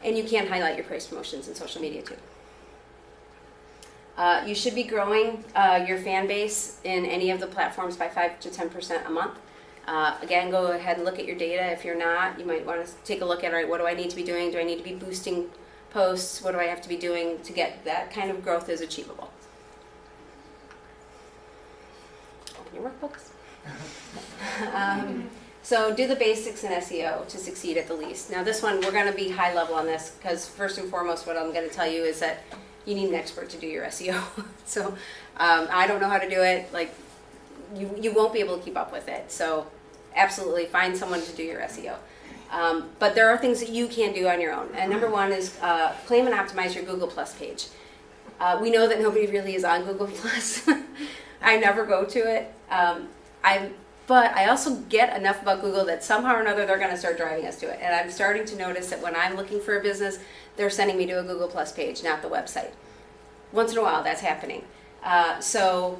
And you can highlight your price promotions in social media too. You should be growing your fan base in any of the platforms by 5 to 10% a month. Again, go ahead and look at your data. If you're not, you might want to take a look at, all right, what do I need to be doing? Do I need to be boosting posts? What do I have to be doing to get that kind of growth is achievable? Open your workbooks. So do the basics in SEO to succeed at the least. Now this one, we're going to be high level on this because first and foremost what I'm going to tell you is that you need an expert to do your SEO. So I don't know how to do it. Like you won't be able to keep up with it. So absolutely find someone to do your SEO. But there are things that you can do on your own. And number one is claim and optimize your Google Plus page. We know that nobody really is on Google Plus. I never go to it. But I also get enough about Google that somehow or another they're going to start driving us to it. And I'm starting to notice that when I'm looking for a business, they're sending me to a Google Plus page, not the website. Once in a while, that's happening. So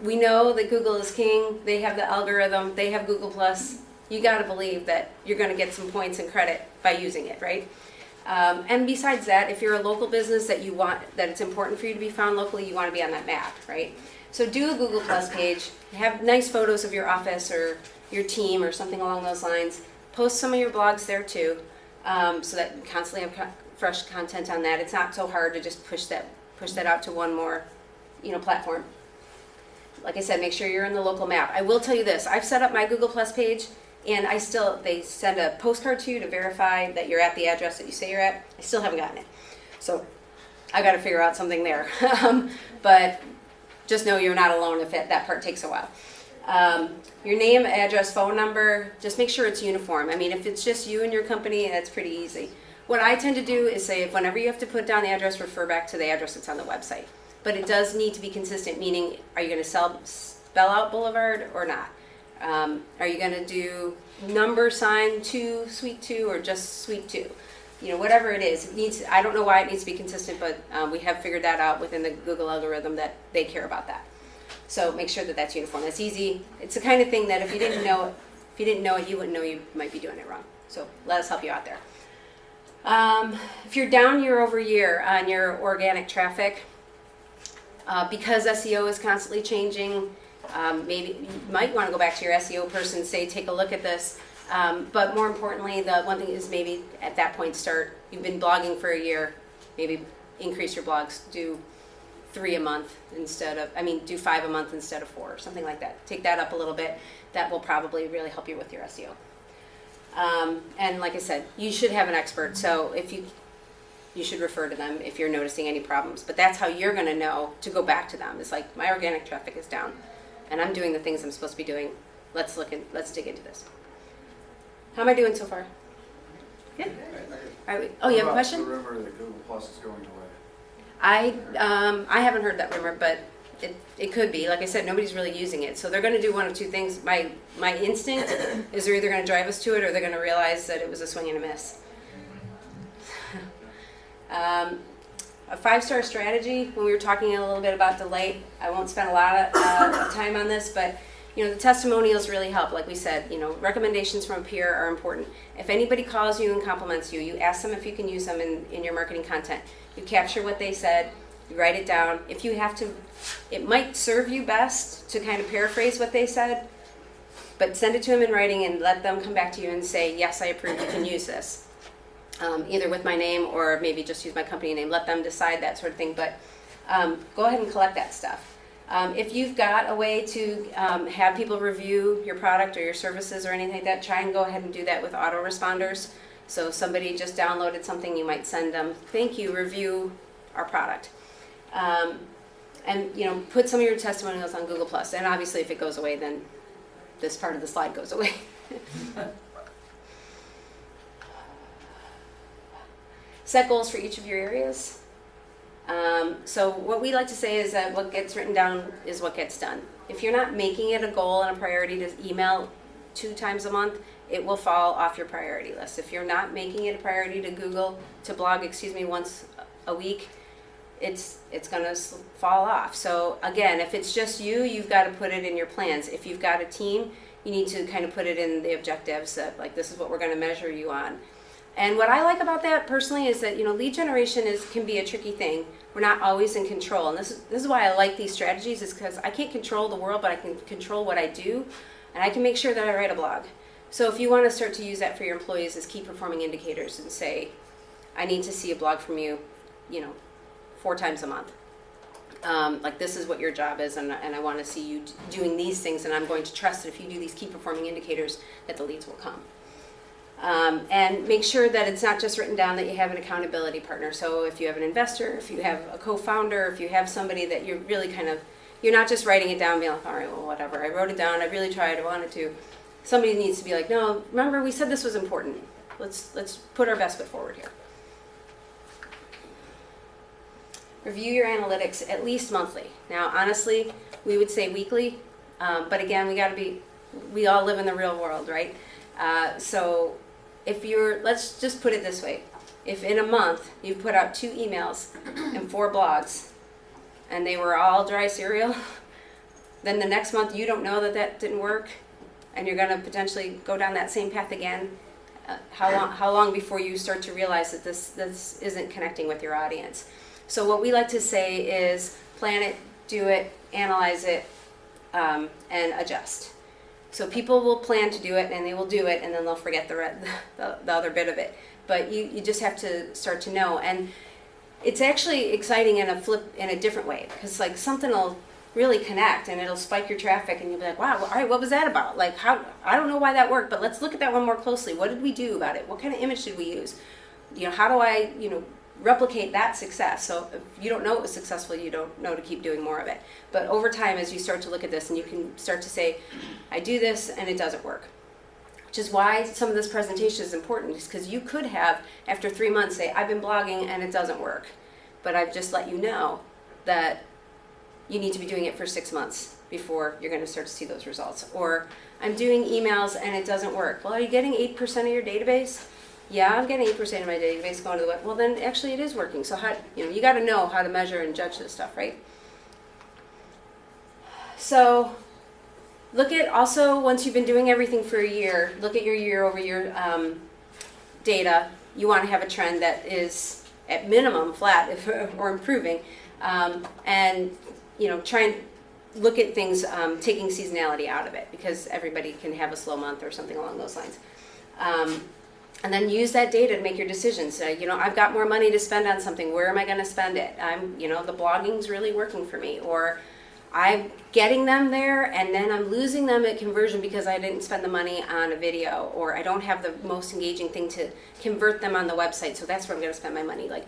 we know that Google is king. They have the algorithm. They have Google Plus. You got to believe that you're going to get some points and credit by using it, right? And besides that, if you're a local business that it's important for you to be found locally, you want to be on that map, right? So do a Google Plus page, have nice photos of your office or your team or something along those lines. Post some of your blogs there too, so that you constantly have fresh content on that. It's not so hard to just push that out to one more, platform. Like I said, make sure you're in the local map. I will tell you this, I've set up my Google Plus page and they send a postcard to you to verify that you're at the address that you say you're at. I still haven't gotten it. So I got to figure out something there. But just know you're not alone if that part takes a while. Your name, address, phone number, just make sure it's uniform. I mean, if it's just you and your company, that's pretty easy. What I tend to do is say, if whenever you have to put down the address, refer back to the address that's on the website. But it does need to be consistent, meaning, are you going to spell out Boulevard or not? Are you going to do number sign 2, suite 2, or just suite 2? Whatever it is, I don't know why it needs to be consistent, but we have figured that out within the Google algorithm that they care about that. So make sure that that's uniform. That's easy. It's the kind of thing that if you didn't know it, you wouldn't know you might be doing it wrong. So let us help you out there. If you're down year over year on your organic traffic, because SEO is constantly changing, maybe you might want to go back to your SEO person and say, take a look at this. But more importantly, the one thing is maybe at that point you've been blogging for a year, maybe increase your blogs, do 3 a month do 5 a month instead of 4, something like that. Take that up a little bit. That will probably really help you with your SEO. And like I said, you should have an expert. So you should refer to them if you're noticing any problems. But that's how you're going to know to go back to them. It's like, my organic traffic is down and I'm doing the things I'm supposed to be doing. Let's dig into this. How am I doing so far? Good. All right. Oh, you have a question? The rumor that Google Plus is going away. I haven't heard that rumor, but it could be. Like I said, nobody's really using it, so they're going to do one of two things. My instinct is they're either going to drive us to it, or they're going to realize that it was a swing and a miss. a 5-star strategy, when we were talking a little bit about delight, I won't spend a lot of time on this, but the testimonials really help. Like we said, recommendations from a peer are important. If anybody calls you and compliments you, you ask them if you can use them in your marketing content. You capture what they said, you write it down. If you have to, it might serve you best to kind of paraphrase what they said, but send it to them in writing and let them come back to you and say, yes, I approve, you can use this. Either with my name or maybe just use my company name. Let them decide that sort of thing, but go ahead and collect that stuff. If you've got a way to have people review your product or your services or anything like that, try and go ahead and do that with autoresponders. So if somebody just downloaded something, you might send them, thank you, review our product. And put some of your testimonials on Google+. And obviously if it goes away, then this part of the slide goes away. Set goals for each of your areas. So what we like to say is that what gets written down is what gets done. If you're not making it a goal and a priority to email 2 times a month, it will fall off your priority list. If you're not making it a priority to blog once a week, it's going to fall off. So again, if it's just you, you've got to put it in your plans. If you've got a team, you need to kind of put it in the objectives that, like, this is what we're going to measure you on. And what I like about that personally is that lead generation can be a tricky thing. We're not always in control, and this is why I like these strategies, is because I can't control the world, but I can control what I do, and I can make sure that I write a blog. So if you want to start to use that for your employees as key performing indicators and say, I need to see a blog from you, 4 times a month. Like, this is what your job is, and I want to see you doing these things, and I'm going to trust that if you do these key performing indicators, that the leads will come. And make sure that it's not just written down, that you have an accountability partner. So if you have an investor, if you have a co-founder, if you have somebody that you're really you're not just writing it down and being like, all right, well, whatever, I wrote it down, I really tried, I wanted to. Somebody needs to be like, no, remember we said this was important. Let's put our best foot forward here. Review your analytics at least monthly. Now, honestly, we would say weekly, but again, we all live in the real world, right? So if let's just put it this way. If in a month you've put out 2 emails and 4 blogs, and they were all dry cereal, then the next month you don't know that didn't work, and you're going to potentially go down that same path again. How long before you start to realize that this isn't connecting with your audience? So what we like to say is plan it, do it, analyze it, and adjust. So people will plan to do it, and they will do it, and then they'll forget the other bit of it. But you just have to start to know. And it's actually exciting in a different way, because like something will really connect and it'll spike your traffic, and you'll be like, wow, all right, what was that about? Like, I don't know why that worked, but let's look at that one more closely. What did we do about it? What kind of image did we use? How do I, replicate that success? So if you don't know it was successful, you don't know to keep doing more of it. But over time, as you start to look at this, and you can start to say, I do this and it doesn't work. Which is why some of this presentation is important, is because you could have, after 3 months, say, I've been blogging and it doesn't work. But I've just let you know that you need to be doing it for 6 months before you're going to start to see those results. Or I'm doing emails and it doesn't work. Well, are you getting 8% of your database? Yeah, I'm getting 8% of my database going to the web. Well, then actually it is working. So how, you got to know how to measure and judge this stuff, right? So look at also, once you've been doing everything for a year, look at your year-over-year data. You want to have a trend that is at minimum flat or improving, and try and look at things taking seasonality out of it, because everybody can have a slow month or something along those lines. And then use that data to make your decisions. I've got more money to spend on something. Where am I going to spend it? The blogging's really working for me, or I'm getting them there and then I'm losing them at conversion because I didn't spend the money on a video, or I don't have the most engaging thing to convert them on the website, so that's where I'm going to spend my money. Like,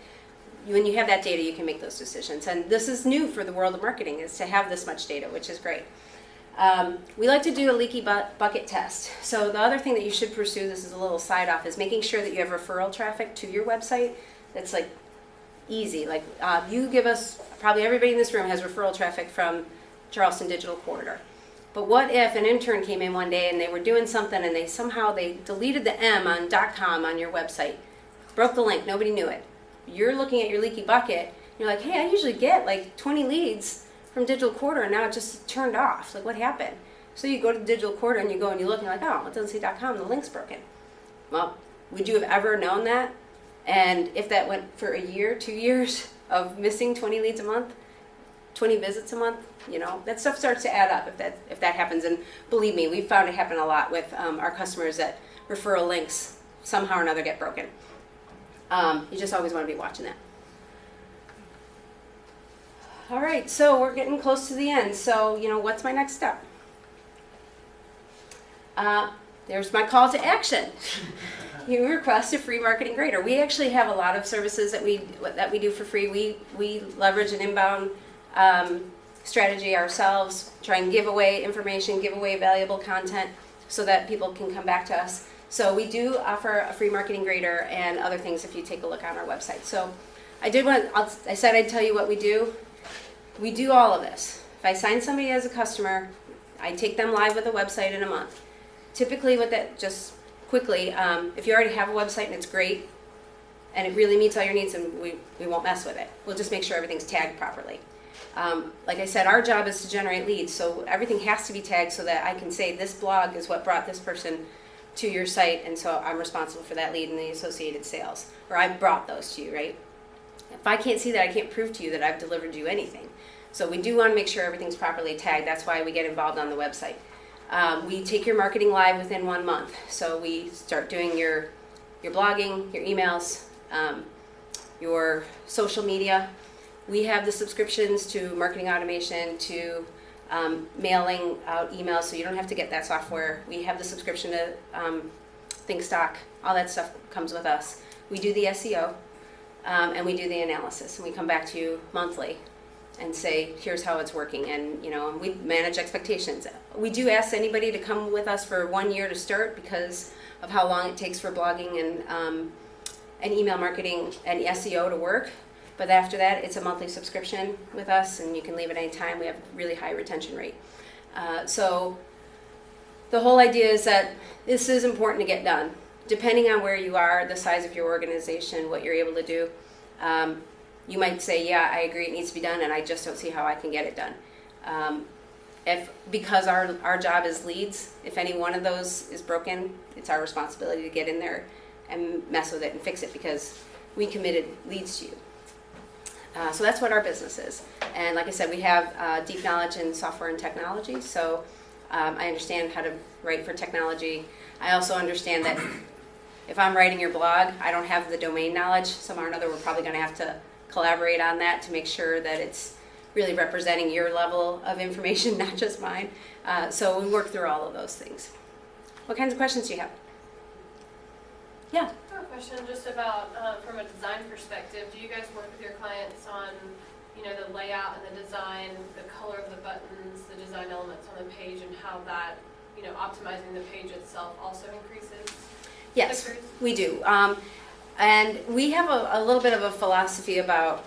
when you have that data, you can make those decisions. And this is new for the world of marketing, is to have this much data, which is great. We like to do a leaky bucket test. So the other thing that you should pursue, this is a little side off, is making sure that you have referral traffic to your website that's like easy. Like you give us, probably everybody in this room has referral traffic from Charleston Digital Corridor. But what if an intern came in one day and they were doing something and they deleted the M on .com on your website, broke the link, nobody knew it. You're looking at your leaky bucket You're like, hey, I usually get like 20 leads from Digital Quarter, and now it just turned off. Like, what happened? So you go to Digital Quarter and you go and you look and you're like, oh, it doesn't say .com, the link's broken. Well, would you have ever known that? And if that went for a year, 2 years of missing 20 leads a month, 20 visits a month, you know, that stuff starts to add up if that happens. And believe me, we've found it happen a lot with our customers that referral links somehow or another get broken. You just always want to be watching that. All right, so we're getting close to the end. So, you know, what's my next step? There's my call to action. You request a free marketing grader. We actually have a lot of services that we do for free. We leverage an inbound strategy ourselves, try and give away information, give away valuable content so that people can come back to us. So we do offer a free marketing grader and other things if you take a look on our website. So I said I'd tell you what we do. We do all of this. If I sign somebody as a customer, I take them live with a website in a month. Typically with that, just quickly, if you already have a website and it's great, and it really meets all your needs, and we won't mess with it. We'll just make sure everything's tagged properly. Like I said, our job is to generate leads, so everything has to be tagged so that I can say this blog is what brought this person to your site, and so I'm responsible for that lead and the associated sales, or I brought those to you, right? If I can't see that, I can't prove to you that I've delivered you anything. So we do want to make sure everything's properly tagged. That's why we get involved on the website. We take your marketing live within 1 month. So we start doing your blogging, your emails, your social media. We have the subscriptions to marketing automation, to mailing out emails, so you don't have to get that software. We have the subscription to ThinkStock. All that stuff comes with us. We do the SEO, and we do the analysis, and we come back to you monthly and say, here's how it's working, and we manage expectations. We do ask anybody to come with us for 1 year to start because of how long it takes for blogging and email marketing and SEO to work. But after that, it's a monthly subscription with us, and you can leave at any time. We have a really high retention rate. So the whole idea is that this is important to get done. Depending on where you are, the size of your organization, what you're able to do, you might say, yeah, I agree, it needs to be done, and I just don't see how I can get it done. Because our job is leads, if any one of those is broken, it's our responsibility to get in there and mess with it and fix it because we committed leads to you. So that's what our business is. And like I said, we have deep knowledge in software and technology, so I understand how to write for technology. I also understand that if I'm writing your blog, I don't have the domain knowledge. Somehow or another, we're probably going to have to collaborate on that to make sure that it's really representing your level of information, not just mine. So we work through all of those things. What kinds of questions do you have? Yeah. I have a question just about, from a design perspective, do you guys work with your clients on, the layout and the design, the color of the buttons, the design elements on the page, and how that, optimizing the page itself also increases? Yes, we do. And we have a little bit of a philosophy about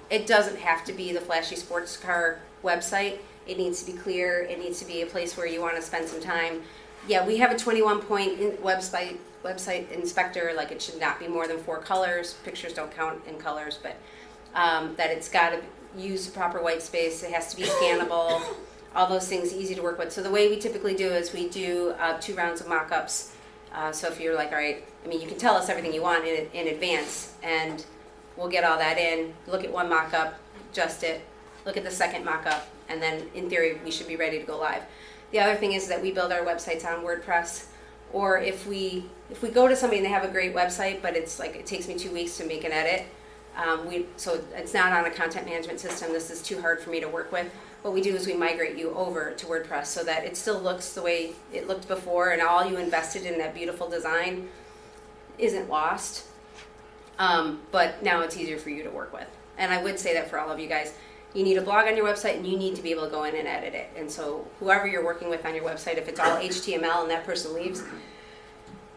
it doesn't have to be the flashy sports car website. It needs to be clear. It needs to be a place where you want to spend some time. Yeah, we have a 21-point website inspector, like it should not be more than 4 colors. Pictures don't count in colors, but that it's got to use proper white space. It has to be scannable. All those things easy to work with. So the way we typically do is we do 2 rounds of mock-ups. So if you're like, all right, you can tell us everything you want in advance, and we'll get all that in, look at one mock-up, adjust it, look at the second mock-up, and then in theory we should be ready to go live. The other thing is that we build our websites on WordPress, or if we go to somebody and they have a great website, but it's like it takes me 2 weeks to make an edit, so it's not on a content management system, this is too hard for me to work with. What we do is we migrate you over to WordPress so that it still looks the way it looked before, and all you invested in that beautiful design isn't lost, but now it's easier for you to work with. And I would say that for all of you guys, you need a blog on your website and you need to be able to go in and edit it. And so whoever you're working with on your website, if it's all HTML and that person leaves,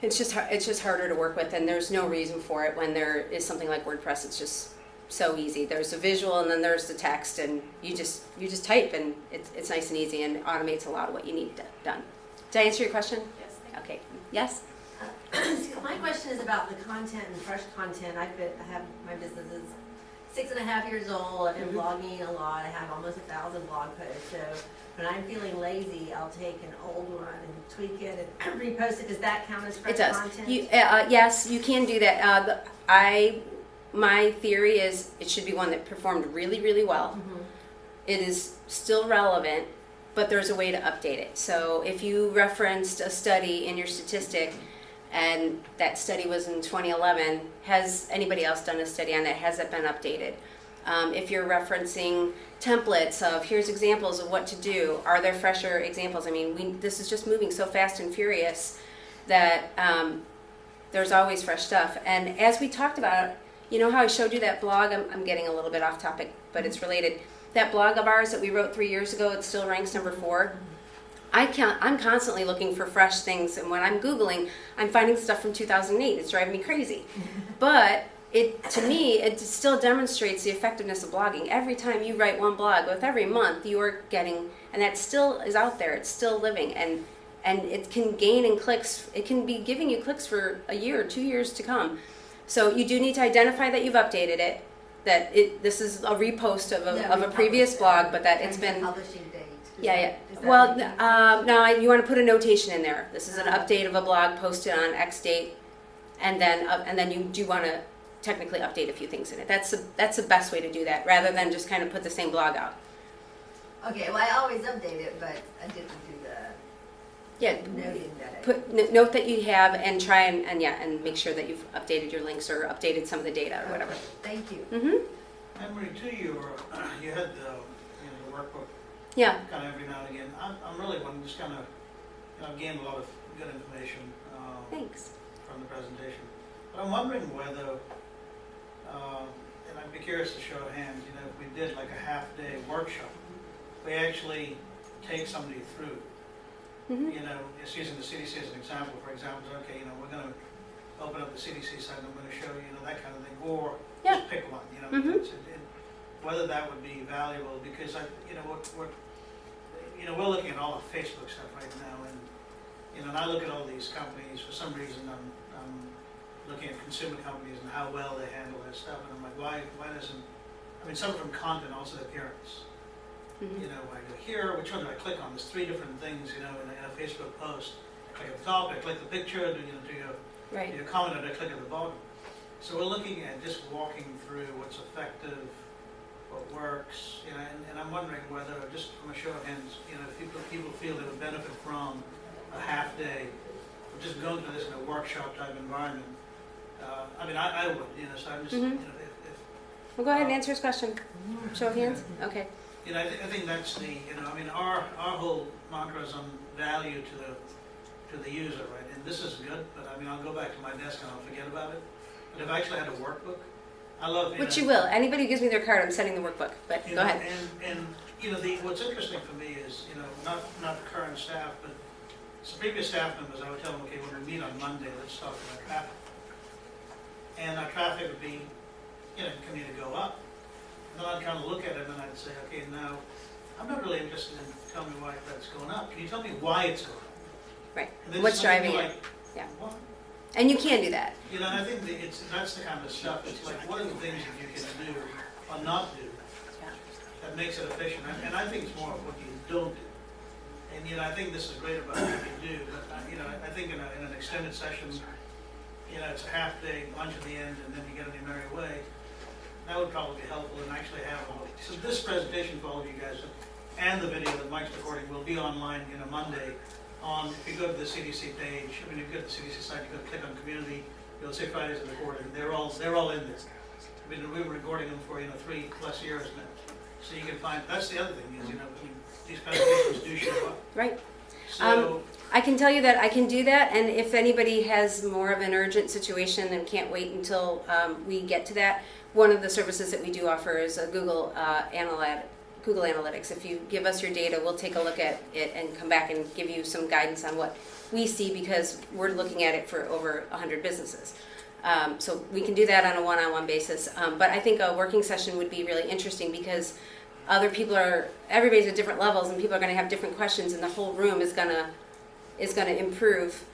it's just harder to work with, and there's no reason for it when there is something like WordPress. It's just so easy. There's a visual and then there's the text, and you just type, and it's nice and easy and automates a lot of what you need done. Did I answer your question? Yes, thank Okay. Yes? My question is about the content and fresh content. I have my business is 6.5 years old. I've been blogging a lot. I have almost 1,000 blog posts. So when I'm feeling lazy, I'll take an old one and tweak it and repost it. Does that count as fresh It does. content? Yes, you can do that. My theory is it should be one that performed really, really well. Mhm. It is still relevant, but there's a way to update it. So if you referenced a study in your statistic and that study was in 2011, has anybody else done a study on that? Has it been updated? If you're referencing templates of here's examples of what to do, are there fresher examples? I mean, this is just moving so fast and furious that there's always fresh stuff. And as we talked about, you know how I showed you that blog? I'm getting a little bit off topic, but it's related. That blog of ours that we wrote 3 years ago, it still ranks number 4. I'm constantly looking for fresh things, and when I'm Googling, I'm finding stuff from 2008. It's driving me crazy. But to me, it still demonstrates the effectiveness of blogging. Every time you write one blog, with every month, you are getting, and that still is out there. It's still living, and it can gain in clicks. It can be giving you clicks for a year or 2 years to come. So you do need to identify that you've updated it, that this is a repost of a previous blog, but that it's been. Publishing date. Yeah. Does that Well, make sense? no, you want to put a notation in there. This is an update of a blog posted on X date, and then you do want to technically update a few things in it. That's the best way to do that, rather than just kind of put the same blog out. Okay, well, I always update it, but I didn't do Yeah. the noting that I. Note that you have, and try and make sure that you've updated your links or updated some of the data or whatever. Thank you. Mm-hmm. Emery, too, you had the workbook Yeah. kind of every now and again. I'm really one just kind of gained a lot of good information Thanks. from the presentation. But I'm wondering whether, and I'd be curious to show of hands, if we did like a half-day workshop, we actually take somebody through. Mm-hmm. Just using the CDC as an example, for example, okay, we're going to open up the CDC site and I'm going to show you, that kind of thing, or Yeah. just pick one, Mhm. whether that would be valuable, because we're looking at all the Facebook stuff right now, and I look at all these companies, for some reason I'm looking at consumer companies and how well they handle their stuff, and I'm like, why doesn't, some from content, also the appearance. Mm-hmm. I go here, which one do I click on? There's 3 different things, in a Facebook post. I click at the top, I click the picture, do Right. your comment, and I click at the bottom. So we're looking at just walking through what's effective, what works, and I'm wondering whether, just from a show of hands, if people feel they would benefit from a half day, of just going through this in a workshop type environment. I would, so I'm just, Mhm. Well, go ahead and answer his question. Show of hands. Okay. I think that's the, our whole mantra is on value to the user, right? And this is good, but I'll go back to my desk and I'll forget about it. But if I actually had a workbook, I love, Which you will. Anybody who gives me their card, I'm sending the workbook. But go ahead. And what's interesting for me is, not the current staff, but some previous staff members, I would tell them, okay, when we meet on Monday, let's talk about traffic. And our traffic would be, can either go up. And then I'd kind of look at it and I'd say, okay, now, I'm not really interested in telling me why that's going up. Can you tell me why it's going up? Right. And then What's some people driving are it? like, Yeah. what? And you can do that. And I think that's the kind of stuff, it's like, what are the things that you can do or not do that makes it efficient? And I think it's more of what you don't do. And, I think this is great about what you do, but, I think in an extended session, it's a half day, lunch at the end, and then you get on your merry way. That would probably be helpful, and actually have, so this presentation for all of you guys, and the video that Mike's recording will be online, Monday. If you go to the CDC page, if you go to the CDC site, you go click on community, you'll see Fridays of recording. They're all in there. We've been recording them for 3+ years now. So you can find, that's the other thing is, these presentations do show up. Right. So, I can tell you that I can do that, and if anybody has more of an urgent situation and can't wait until we get to that, one of the services that we do offer is a Google Analytics. If you give us your data, we'll take a look at it and come back and give you some guidance on what we see, because we're looking at it for over 100 businesses. So we can do that on a one-on-one basis. But I think a working session would be really interesting, because everybody's at different levels, and people are going to have different questions, and the whole room is going to improve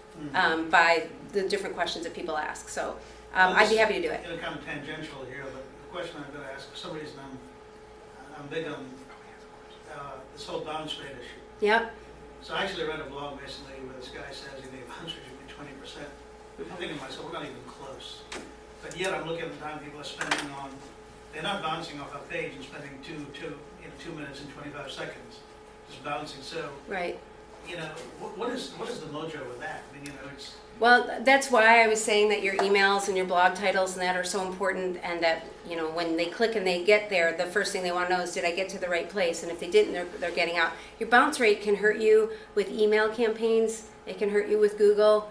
by the different questions that people ask. So I'd be happy to do it. Kind of tangential here, but of question I'm gonna ask, for some reason I'm big on this whole bounce rate issue. Yep. So I actually read a blog recently where this guy says the bounce rate should be 20%. I'm thinking to myself, we're not even close. But yet I'm looking at the time people are spending on, they're not bouncing off a page and spending 2 minutes and 25 seconds just bouncing. So, Right. you know, what is the mojo with that? I mean, you know, it's, Well, that's why I was saying that your emails and your blog titles and that are so important, and that, you know, when they click and they get there, the first thing they want to know is, did I get to the right place? And if they didn't, they're getting out. Your bounce rate can hurt you with email campaigns. It can hurt you with Google,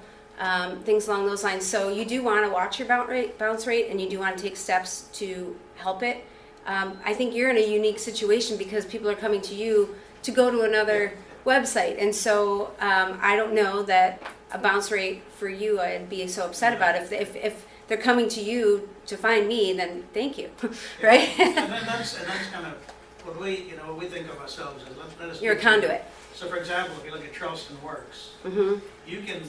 things along those lines. So you do want to watch your bounce rate, and you do want to take steps to help it. I think you're in a unique situation because people are coming to you to go to another website, and so I don't know that a bounce rate for you I'd be so upset about. If they're coming to you to find me, then thank you, right? and that's kind of what we think of ourselves as. Let us You're a conduit. So for example, if you look at Charleston Works, Mm-hmm. you can,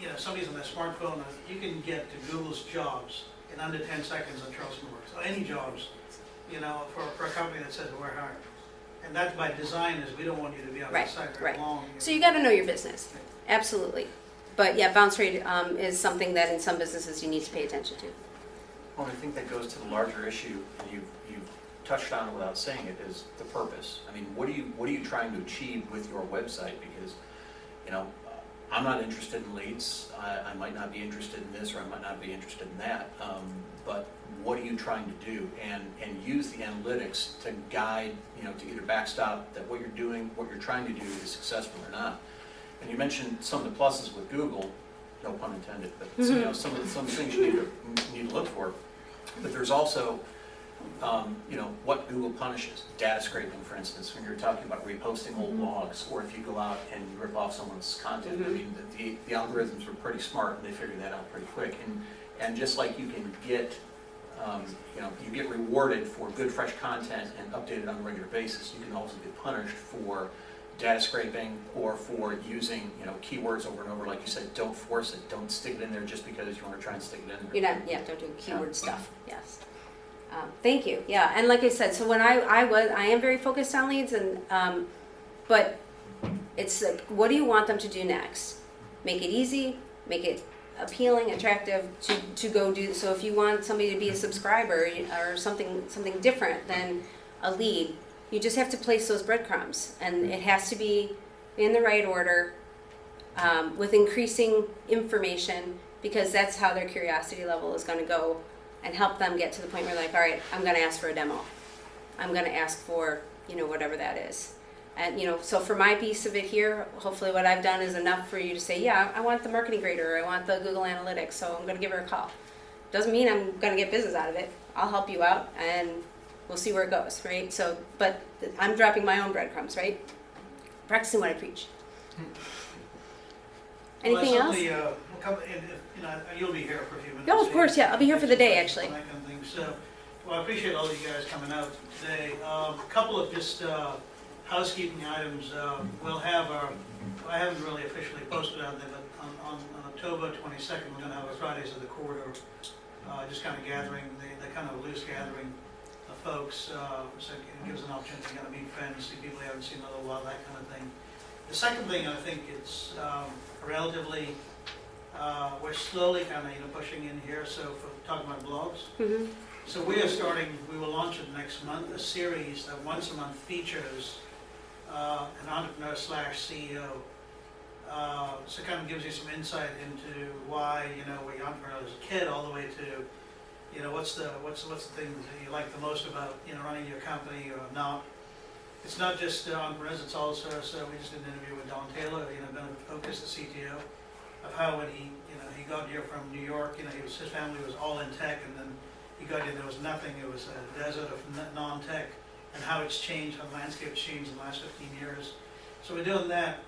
you know, somebody's on their smartphone, you can get to Google's jobs in under 10 seconds on Charleston Works, or any jobs, you know, for a company that says we're hiring. And that's by design, is we don't want you to be on the Right, site very right. long. So you got to know your business, absolutely. But yeah, bounce rate is something that in some businesses you need to pay attention to. Well, I think that goes to the larger issue, and you've touched on it without saying it, is the purpose. I mean, what are you trying to achieve with your website? Because, you know, I'm not interested in leads. I might not be interested in this, or I might not be interested in that. But what are you trying to do? And use the analytics to guide, you know, to either backstop that what you're doing, what you're trying to do is successful or not. And you mentioned some of the pluses with Google, no pun intended, but you know, some things you need to look for. But there's also, you know, what Google punishes. Data scraping, for instance, when you're talking about reposting old blogs, or if you go out and you rip off someone's content. I mean, the algorithms are pretty smart, and they figure that out pretty quick. And just like you can get, you know, you get rewarded for good, fresh content and updated on a regular basis, you can also get punished for data scraping, or for using, you know, keywords over and over. Like you said, don't force it. Don't stick it in there just because you want to try and stick it in there. You're not, yeah, don't do keyword stuff, yes. Thank you, yeah, and like I said, so when I am very focused on leads, and but it's like, what do you want them to do next? Make it easy, make it appealing, attractive to go do. So if you want somebody to be a subscriber or something different than a lead, you just have to place those breadcrumbs, and it has to be in the right order, with increasing information, because that's how their curiosity level is going to go, and help them get to the point where they're like, all right, I'm going to ask for a demo. I'm going to ask for, you know, whatever that is. And, you know, so for my piece of it here, hopefully what I've done is enough for you to say, yeah, I want the marketing grader, or I want the Google Analytics, so I'm going to give her a call. Doesn't mean I'm going to get business out of it. I'll help you out, and we'll see where it goes, right? So, but I'm dropping my own breadcrumbs, right? Practicing what I preach. Anything well, else? we'll come, you know, you'll be here for a few minutes. No, of course, yeah. I'll be here for the day, actually. That kind of thing. So, well, I appreciate all of you guys coming out today. A couple of just housekeeping items. We'll have I haven't really officially posted out there, but on October 22nd, we're going to have a Fridays of the Corridor, just kind of gathering, the kind of loose gathering of folks. So it gives an opportunity to kind of meet friends, see people you haven't seen in a little while, that kind of thing. The second thing, I think it's relatively, we're slowly kind of pushing in here. So for talking about blogs, Mm-hmm. so we will launch it next month, a series that once a month features an entrepreneur / CEO. So it kind of gives you some insight into why, were you entrepreneur as a kid, all the way to, what's the things that you like the most about, running your company or not. It's not just entrepreneurs, it's also, so we just did an interview with Don Taylor, Benefit Focus, the CTO, of how when he got here from New York, his family was all in tech, and then he got here, there was nothing, it was a desert of non-tech, and how it's changed, how the landscape's changed in the last 15 years. So we're doing that.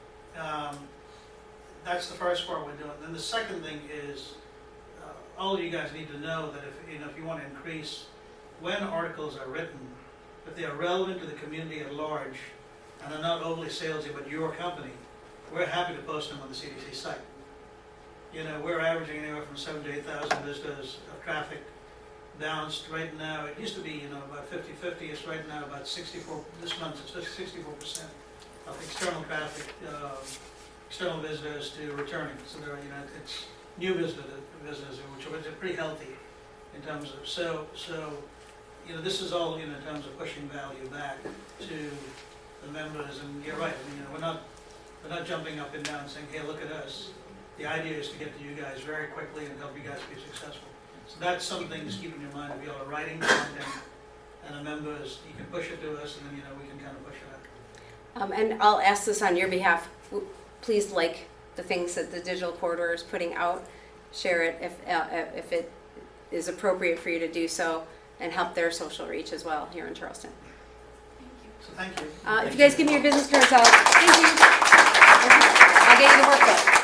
That's the first part we're doing. Then the second thing is, all of you guys need to know that if you want to increase, when articles are written, if they are relevant to the community at large, and are not overly salesy, but your company, we're happy to post them on the CDC site. We're averaging anywhere from 7,000 to 8,000 visitors of traffic balanced right now. It used to be, about 50-50. It's right now about 64, this month it's 64% of external traffic, external visitors to returning. So there are, it's new visitors, which are pretty healthy in terms of, so, this is all, in terms of pushing value back to the members. And you're right, we're not jumping up and down saying, hey, look at us. The idea is to get to you guys very quickly and help you guys be successful. So that's something to keep in your mind. If you are writing content and the members, you can push it to us, and then, we can kind of push it out. And I'll ask this on your behalf. Please like the things that the Digital Corridor is putting out. Share it if it is appropriate for you to do so, and help their social reach as well here in Charleston. So thank you. If you guys give me your business cards out, thank you. I'll get you the workbook.